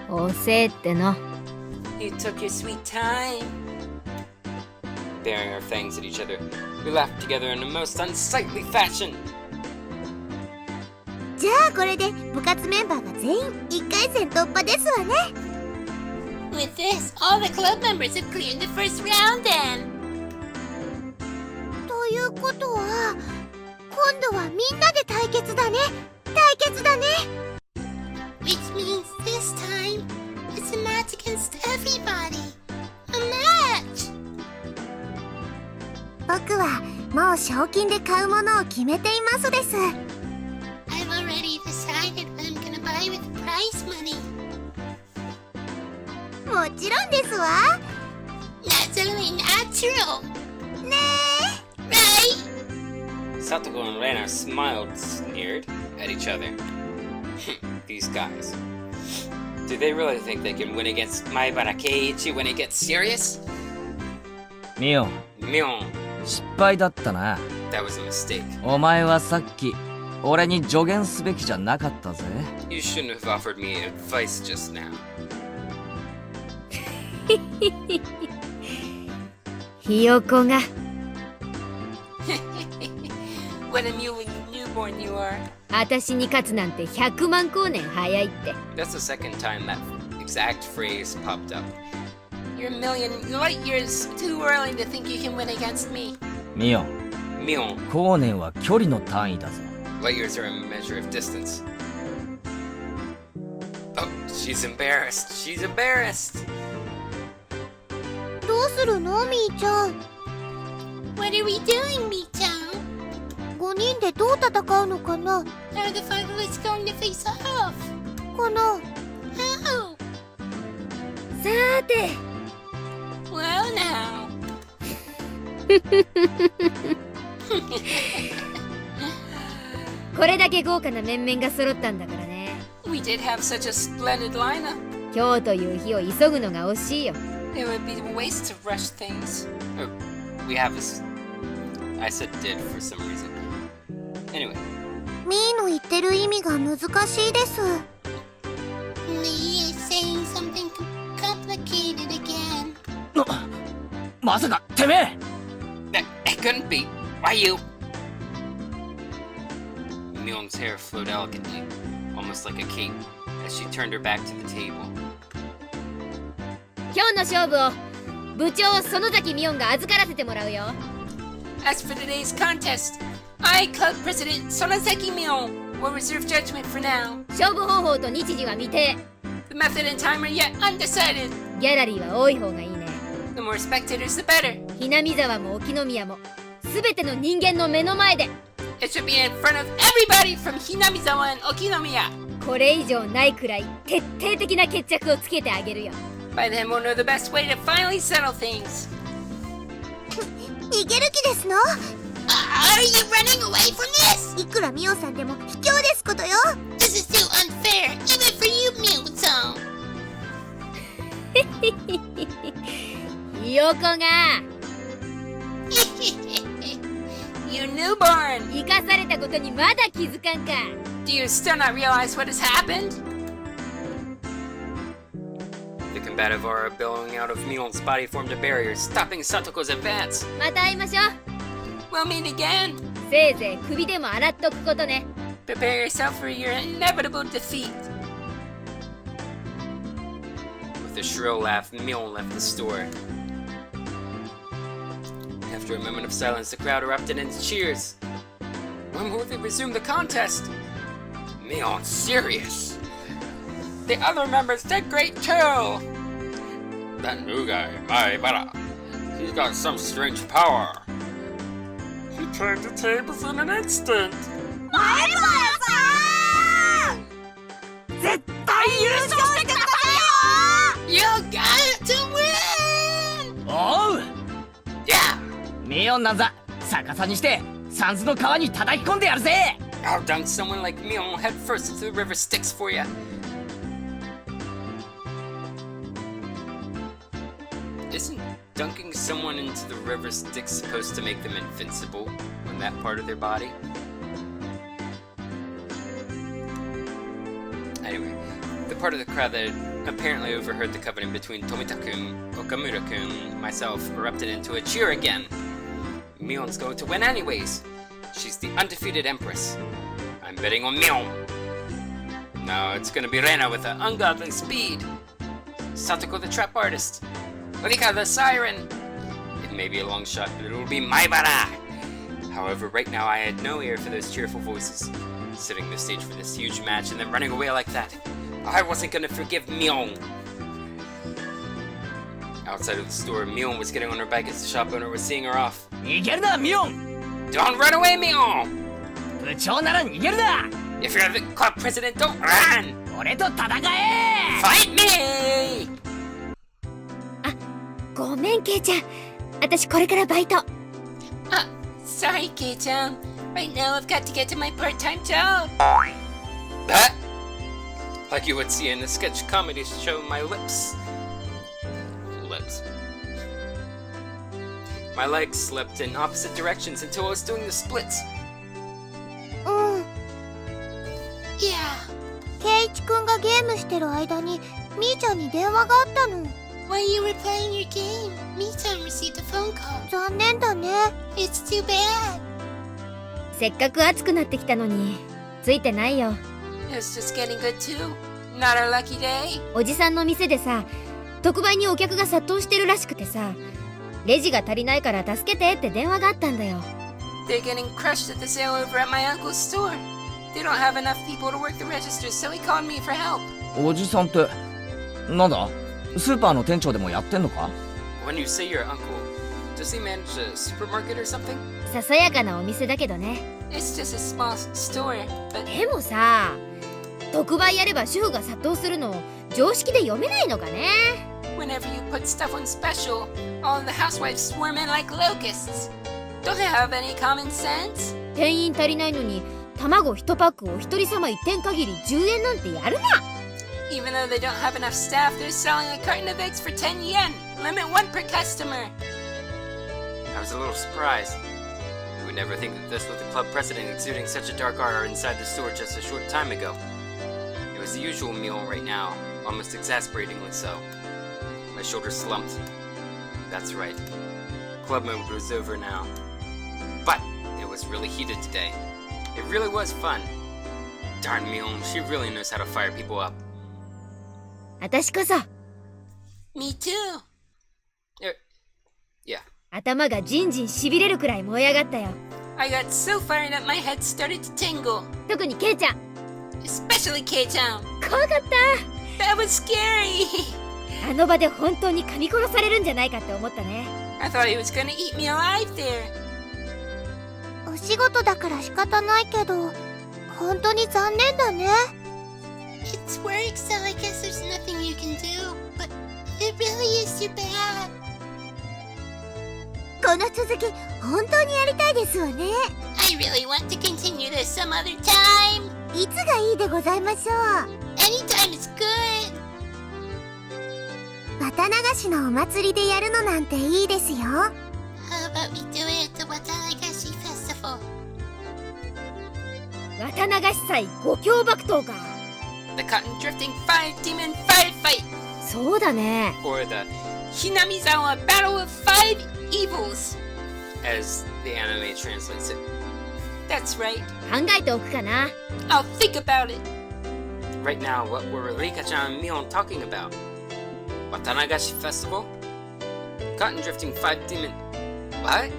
遅えっての。 You took your sweet time. Baring our fangs at each other, we laughed together in a most unsightly fashion. じゃあこれで部活メンバーが全員1回戦突破ですわね。 With this, all the club members have cleared the first round then. ということは、今度はみんなで対決だね。対決だね。 Which means this time, it's a match against everybody. A match! 僕はもう賞金で買うものを決めていますです。 I've already decided what I'm gonna buy with prize money. もちろんですわ。 That's only natural. ね Right? Satoko and Reina smiled, sneered at each other. These guys. Do they really think they can win against Maibara Keiichi when it gets serious? ミオ、 Mion. 失敗だったな。 That was a mistake. お前はさっき俺に助言すべきじゃなかったぜ。 You shouldn't have offered me advice just now. ひよこが。 What a mewing newborn you are. 私に勝つなんて100万光年早いって。 That's the second time that exact phrase popped up. You're a million light years too early to think you can win against me. ミオ、 Mion. 光年は距離の単位だぞ。 Light years are a measure of distance. Oh, she's embarrassed. She's embarrassed. どうするのみーちゃん。 What are we doing, Mi-chan? 5人でどう戦うのかな。 How are the five of us going to face off? この How? さーて。 Well now. これだけ豪華な面々が揃ったんだからね。 We did have such a splendid lineup. 今日という日を急ぐのが惜しいよ。 It would be a waste to rush things. Oh, we have this. I said did for some reason. Anyway, みーの言ってる意味が難しいです。 Lee is saying something complicated again. まさかてめえ。 it couldn't be. Why you? Mion's hair flowed elegantly, almost like a cape, as she turned her back to the table. 今日の勝負を部長園崎美音が預からせてもらうよ。 As for today's contest, I, Club President Sonazaki Mion, will reserve judgment for now. 勝負方法と日時は未定。 The method and time are yet undecided. ギャラリーは多い方がいいね。 The more spectators, the better. ひなみ沢も沖宮も全ての人間の目の前で。 It should be in front of everybody from Hinamizawa and Okinomiya. これ以上ないくらい徹底的な決着をつけてあげるよ。 By then we'll know the best way to finally settle things. 逃げる気ですの？ Are you running away from this? いくらミオさんでも卑怯ですことよ。 This is too unfair, even for you, Mewtwo. ひよこが You newborn! 生かされたことにまだ気づかんか。 Do you still not realize what has happened? The combative aura billowing out of Mion's body formed a barrier, stopping Satoko's advance. また会いましょう。 We'll meet again. せいぜい首でも洗っとくことね。 Prepare yourself for your inevitable defeat. With a shrill laugh, Mion left the store. After a moment of silence, the crowd erupted into cheers. When will they resume the contest? Mion's serious. The other members did great too. That new guy, Maibara, he's got some strange power. He turned the tables in an instant. 絶対優勝してくださ You got to win! いよ。おう。 Yeah! ミオンなんざ逆さにしてサンズの川に叩き込んでやるぜ。 I'll dunk someone like Mion head first into the river Styx for ya. Isn't dunking someone into the river Styx supposed to make them invincible on that part of their body? Anyway, the part of the crowd that had apparently overheard the covenant between Tomita-kun, Okamura-kun, and myself erupted into a cheer again. Mion's going to win anyways. She's the undefeated empress. I'm betting on Mion. No, it's gonna be Rena with an ungodly speed. Satoko the trap artist. Rika the siren. It may be a long shot, but it'll be Maibara. However, right now I had no ear for those cheerful voices. Setting the stage for this huge match and then running away like that. I wasn't gonna forgive Mion. Outside of the store, Mion was getting on her bike as the shop owner was seeing her off. 逃げるなミオン。 Don't run away, Mion! 部長なら逃げるな。 If you're the club president, don't run! 俺と戦え。 Fight me! ごめんケイちゃん。私これからバイト。 Sorry, Kei-chan. Right now I've got to get to my part-time job. That? Like you would see in a sketch comedy show, my lips. My legs slipped in opposite directions until I was doing the splits. うん。 Yeah. ケイイチくんがゲームしてる間にみーちゃんに電話があったの。 While you were playing your game, Mii-chan received a phone call. 残念だね。 It's too bad. せっかく暑くなってきたのについてないよ。 It's just getting good too. Not our lucky day. おじさんの店でさ、特売にお客が殺到してるらしくてさ、レジが足りないから助けてって電話があったんだよ。 They're getting crushed at the sale over at my uncle's store. They don't have enough people to work the registers, so he called me for help. おじさんってなんだ？スーパーの店長でもやってんのか？ When you say your uncle, does he manage a supermarket or something? ささやかなお店だけどね。 It's just a small store, but でもさ、特売やれば主婦が殺到するの常識で読めないのかね。 whenever you put stuff on special, all the housewives swarm in like locusts. Don't they have any common sense? 店員足りないのに卵1パックを一人様1点限り10円なんてやるな。 Even though they don't have enough staff, they're selling a carton of eggs for 10 yen. Limit 1 per customer. I was a little surprised. You would never think that this was the club president exuding such a dark aura inside the store just a short time ago. It was the usual meal right now, almost exasperatingly so. My shoulders slumped. That's right. Club mode was over now. But it was really heated today. It really was fun. Darn Mion, she really knows how to fire people up. 私こそ Me too. Yeah. 頭がジンジンしびれるくらい燃え上がったよ。I got so fired up my head started to tingle. 特にケイちゃん Especially K-chan. 怖かっ That was scary. た。あの場で本当に噛み殺されるんじゃないかって思ったね。 I thought he was gonna eat me alive there. お仕事だから仕方ないけど、本当に残念だね。It's work, so I guess there's nothing you can do. But it really is too bad. この続き、本当にやりたいですわね。I really want to continue this some other time. いつがいいでございましょう。 Anytime is good. 綿流しのお祭りでやるのなんていいですよ。 How about we do it at the Watanagashi Festival? 綿流し祭五強爆闘か。 The cotton drifting five demon firefight. そうだね。 Or the Hinamizawa Battle of Five Evils, as the anime translates it. That's right. 考えておくかな。 I'll think about it. Right now, what were Rika-chan and Mion talking about? Watanagashi Festival? Cotton drifting 5 demon... What?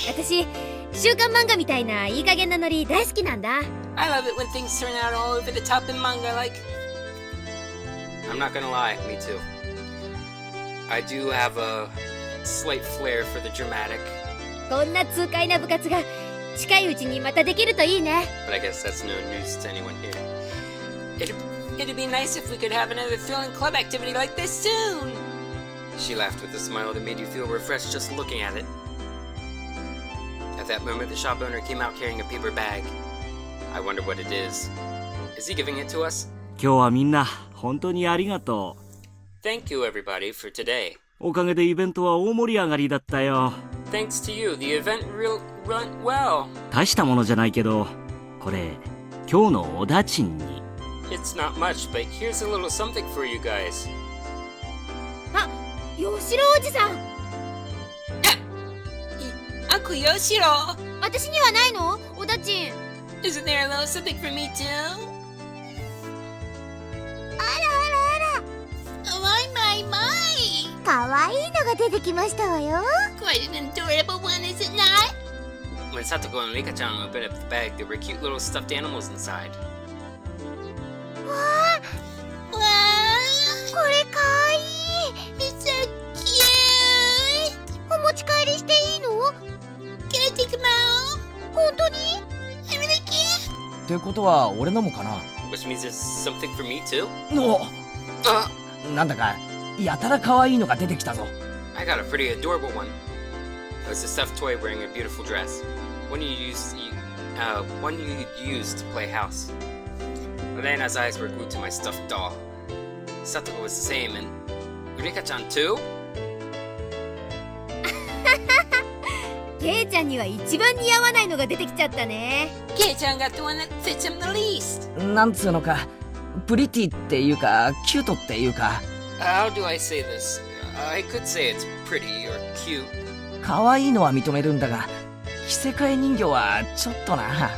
私、週刊漫画みたいないい加減なノリ大好きなんだ。 I love it when things turn out all over the top in manga like. I'm not gonna lie, me too. I do have a slight flair for the dramatic, こんな痛快な部活が近いうちにまたできるといいね。 but I guess that's no news to anyone here. It'd be nice if we could have another thrilling club activity like this soon. She laughed with a smile that made you feel refreshed just looking at it. At that moment, the shop owner came out carrying a paper bag. I wonder what it is. Is he giving it to us? 今日はみんな本当にありがと Thank you, everybody, for today. う。おかげでイベントは大盛り上がりだったよ。 Thanks to you, the event went well. 大したものじゃないけど、これ今日のおだちんに。 It's not much, but here's a little something for you guys. あ、吉郎おじさん。 Uncle Yoshiro, 私にはないの？おだちん。 isn't there a little something for me too? Oh, my, my. かわいいのが出てきましたわよ。 Quite an adorable one, is it not? When Satoko and Rika-chan opened up the bag, there were cute little stuffed animals inside. わー、これかわいい。 It's so cute. お持ち帰りしていいの？ Can I take them out? 本当に？ I really can't. ってことは俺のもかな。 Which means there's something for me too? お、 Uh, なんだかやたら可愛いのが出てきたぞ。 I got a pretty adorable one. It was a stuffed toy wearing a beautiful dress. One you used to play house. Elena's eyes were glued to my stuffed doll. Satoko was the same, and Rika-chan too? ケイちゃんには一番似合わないのが出てきちゃったね。 K-chan got the one that fits him the least. なんつうのか、プリティっていうかキュートっていうか。 How do I say this? I could say it's pretty or cute. 可愛いのは認めるんだが、着せ替え人形はちょっとな。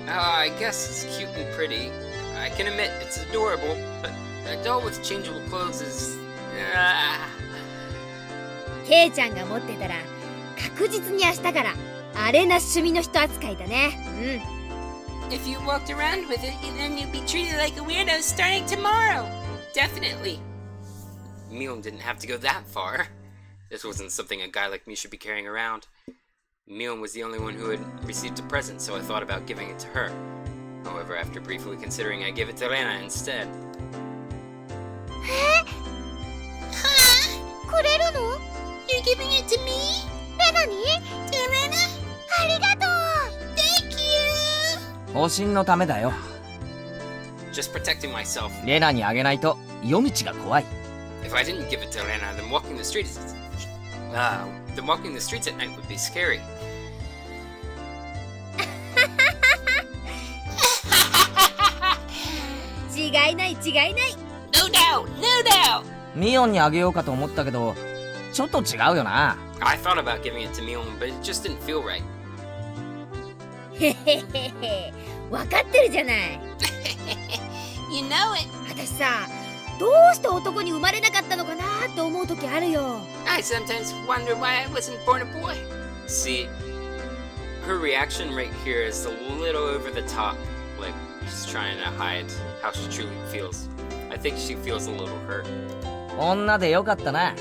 I guess it's cute and pretty. I can admit it's adorable, but a doll with changeable clothes is... ケイちゃんが持ってたら確実に明日からあれな趣味の人扱いだね。If you walked around with it, then you'd be treated like a weirdo starting tomorrow. Definitely. Mion didn't have to go that far. This wasn't something a guy like me should be carrying around. Mion was the only one who had received a present, so I thought about giving it to her. However, after briefly considering, I gave it to Rena instead. くれるの？ You're giving it to me? レナに？ To Rena? ありがとう。 Thank you. 方針のためだよ。 Just protecting myself. レナにあげないと夜道が怖い。 If I didn't give it to Rena, then walking the streets at night would be scary. 違いない違いない。 No doubt, no doubt. ミオンにあげようかと思ったけど、ちょっと違うよな。I thought about giving it to Mion, but it just didn't feel right. へへへへ、分かってるじゃない。You know it. 私さ、どうして男に生まれなかったのかなって思う時あるよ。 I sometimes wonder why I wasn't born a boy. See, her reaction right here is a little over the top, like she's trying to hide how she truly feels. I think she feels a little hurt. 女でよかったな。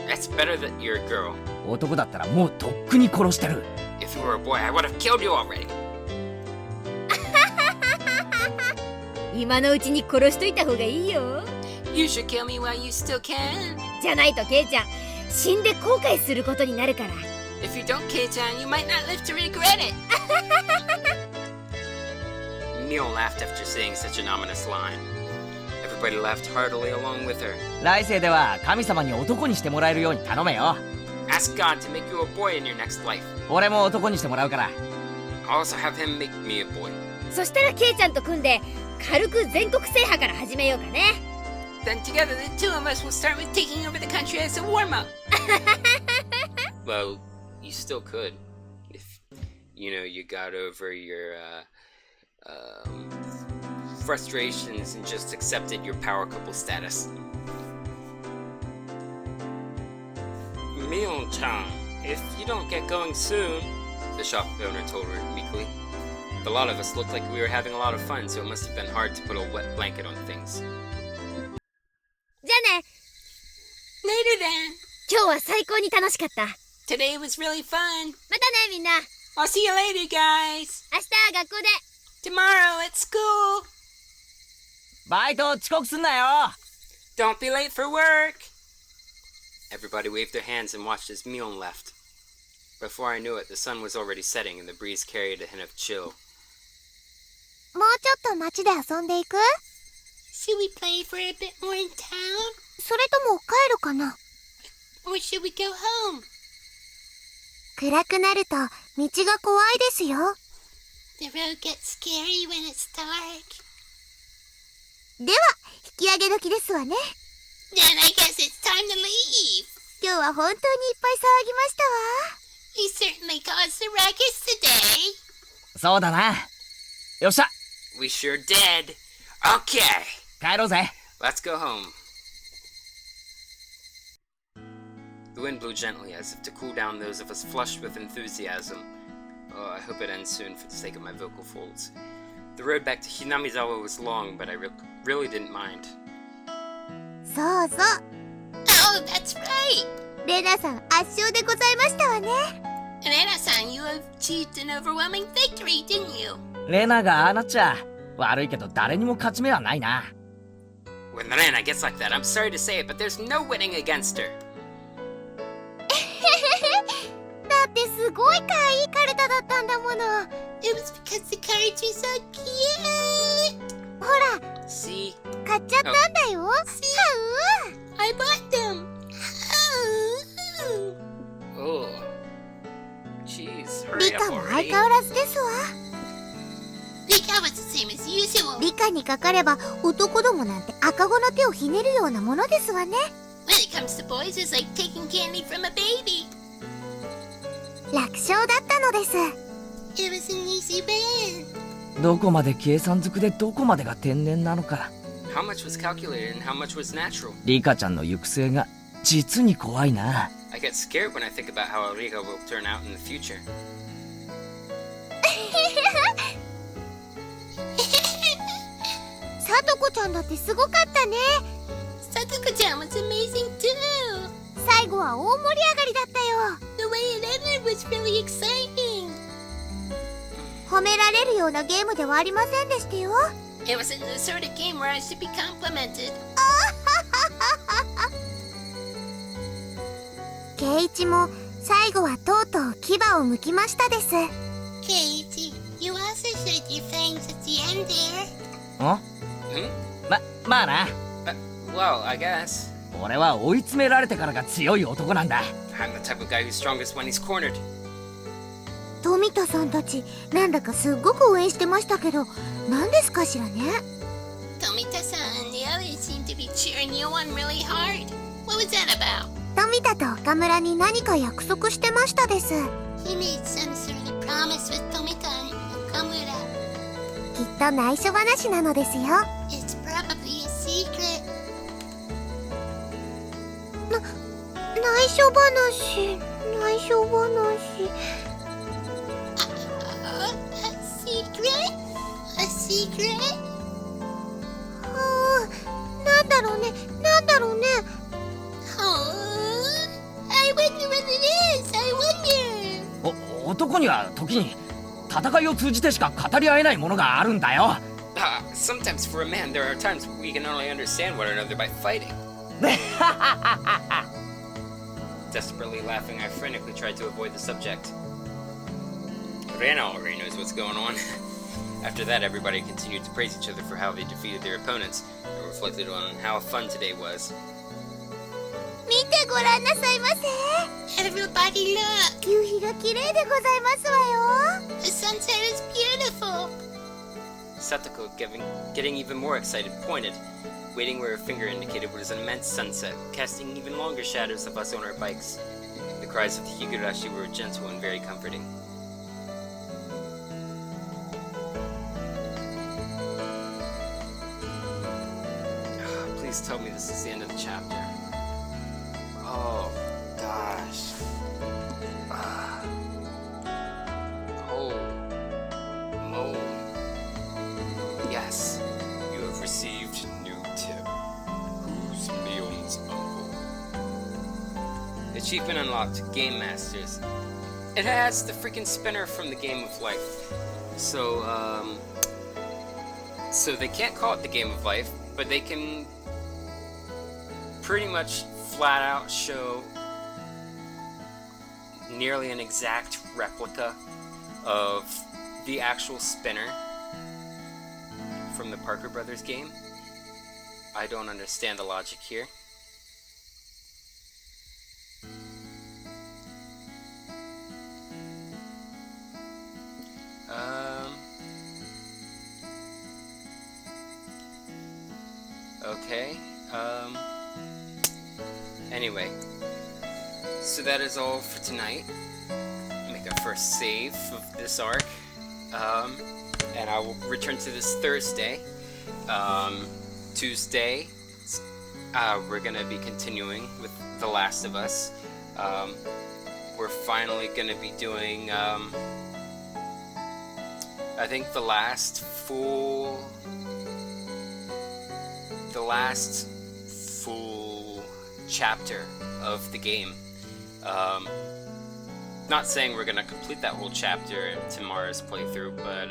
That's better that you're a girl. 男だったらもうとっくに殺してる。 If you were a boy, I would have killed you already. 今のうちに殺しといた方がいいよ。 You should kill me while you still can. じゃないとケイちゃん死んで後悔することになるから。 If you don't, K-chan, you might not live to regret it. Neil laughed after saying such an ominous line. Everybody laughed heartily along with her. 来世では神様に男にしてもらえるように頼めよ。 Ask God to make you a boy in your next life. 俺も男にしてもらうから。 I'll also have him make me a boy. そしたらケイちゃんと組んで軽く全国制覇から始めようかね。 Then together, the two of us will start with taking over the country as a warm-up. Well, you still could. If, you got over your, frustrations and just accepted your power couple status. Mion-chan, if you don't get going soon, the shop owner told her meekly. The lot of us looked like we were having a lot of fun, so it must have been hard to put a wet blanket on things. じゃあね。 Later then. 今日は最高に楽しかった。 Today was really fun. またねみんな。 I'll see you later, guys. 明日学校で。 Tomorrow at school. バイト遅刻すんなよ。 Don't be late for work. Everybody waved their hands and watched as Mion left. Before I knew it, the sun was already setting and the breeze carried a hint of chill. もうちょっと街で遊んでいく？ Should we play for a bit more in town? それとも帰るかな？ Or should we go home? 暗くなると道が怖いですよ。 The road gets scary when it's dark. では、引き上げ時ですわね。 Then I guess it's time to leave. 今日は本当にいっぱい騒ぎましたわ。 You certainly caused the ruckus today. そうだな。よっしゃ、 We sure did. Okay, 帰ろうぜ。 let's go home. The wind blew gently as if to cool down those of us flushed with enthusiasm. Oh, I hope it ends soon for the sake of my vocal folds. The road back to Hinamizawa was long, but I really didn't mind. そうそう。 Oh, that's right. レナさん圧勝でございましたわね。 And Anna-san, you achieved an overwhelming victory, didn't you? レナがああなっちゃ悪いけど誰にも勝ち目はないな。 When Rena gets like that, I'm sorry to say it, but there's no winning against her. だってすごい可愛いカルタだったんだもの。 It was because the cards were so cute. ほら、 See? 買っちゃったんだよ。I bought them. Oh. Jeez, リ hurry カ up も相 already. 変わらずですわ。 Rika was the same as usual. リカにかかれば男どもなんて赤子の手をひねるようなものですわね。 When it comes to boys, it's like taking candy from a baby. 楽勝だったのです。 It was an easy win. どこまで計算づくでどこまでが天然なのか。 How much was calculated and how much was natural? リカちゃんの行く末が実に怖いな。 I get scared when I think about how Rika will turn out in the future. さとこちゃんだってすごかったね。 Satoko-chan was amazing too. 最後は大盛り上がりだったよ。 The way it ended was really exciting. 褒められるようなゲームではありませんでしたよ。 It wasn't the sort of game where I should be complimented. ケイイチも最後はとうとう牙を剥きましたです。 Keiichi, you also showed your fangs at the end there. ん Hmm? まあな。 Well, I guess. 俺は追い詰められてからが強い男なんだ。 I'm the type of guy who's strongest when he's cornered. 富田さんたちなんだかすっごく応援してましたけど、何ですかしらね。 Tomita-san and the others seemed to be cheering you on really hard. What was that about? 富田と岡村に何か約束してましたです。 He made some sort of promise with Tomita and Okamura. きっと内緒話なのですよ。 It's probably a secret. 内緒話。A secret? A secret? なんだろうね。Oh, I wonder what it is. I wonder. 男には時に戦いを通じてしか語り合えないものがあるんだよ。Sometimes for a man, there are times we can only understand one another by fighting. Desperately laughing, I frantically tried to avoid the subject. Rena already knows what's going on. After that, everybody continued to praise each other for how they defeated their opponents, and reflected on how fun today was. 見てごらんなさいませ。 Everybody look. 夕日が綺麗でございますわよ。 The sunset is beautiful. Satoko, getting even more excited, pointed, waiting where her finger indicated was an immense sunset, casting even longer shadows of us on our bikes. The cries of the Higurashi were gentle and very comforting. Please tell me this is the end of the chapter. Oh, gosh. Oh, moan. Yes, you have received new tip. Who's Mion's uncle? Achievement unlocked, Game Masters. It has the freaking spinner from the Game of Life. So they can't call it the Game of Life, but they can pretty much flat out show nearly an exact replica of the actual spinner from the Parker Brothers game. I don't understand the logic here. Okay. Anyway, so that is all for tonight. Make our first save of this arc. And I will return to this Thursday. Tuesday, we're gonna be continuing with The Last of Us. We're finally gonna be doing, I think the last full chapter of the game. Not saying we're gonna complete that whole chapter in tomorrow's playthrough, but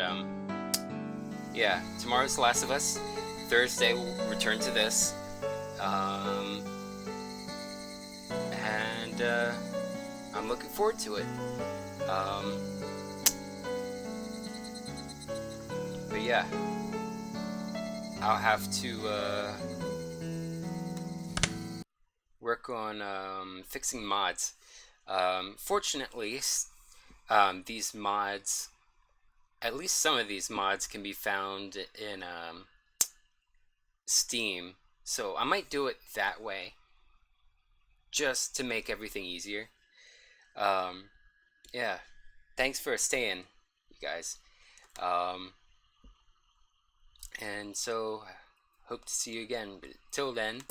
yeah, tomorrow's The Last of Us. Thursday we'll return to this, and I'm looking forward to it. But yeah, I'll have to work on fixing mods. Fortunately, these mods, at least some of these mods, can be found in Steam, so I might do it that way, just to make everything easier. Yeah, thanks for staying, you guys. And so, hope to see you again. But till then,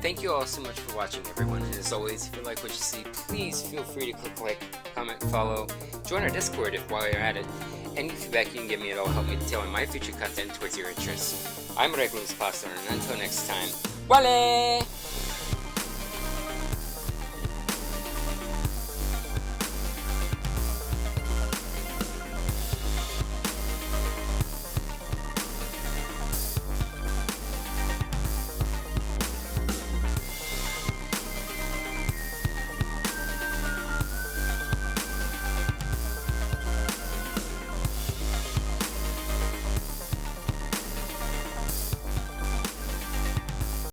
thank you all so much for watching, everyone. And as always, if you like what you see, please feel free to click like, comment, follow, join our Discord while you're at it. Any feedback you can give me, it'll help me tailor my future content towards your interests. I'm Regulus Pastor, and until next time, Wale!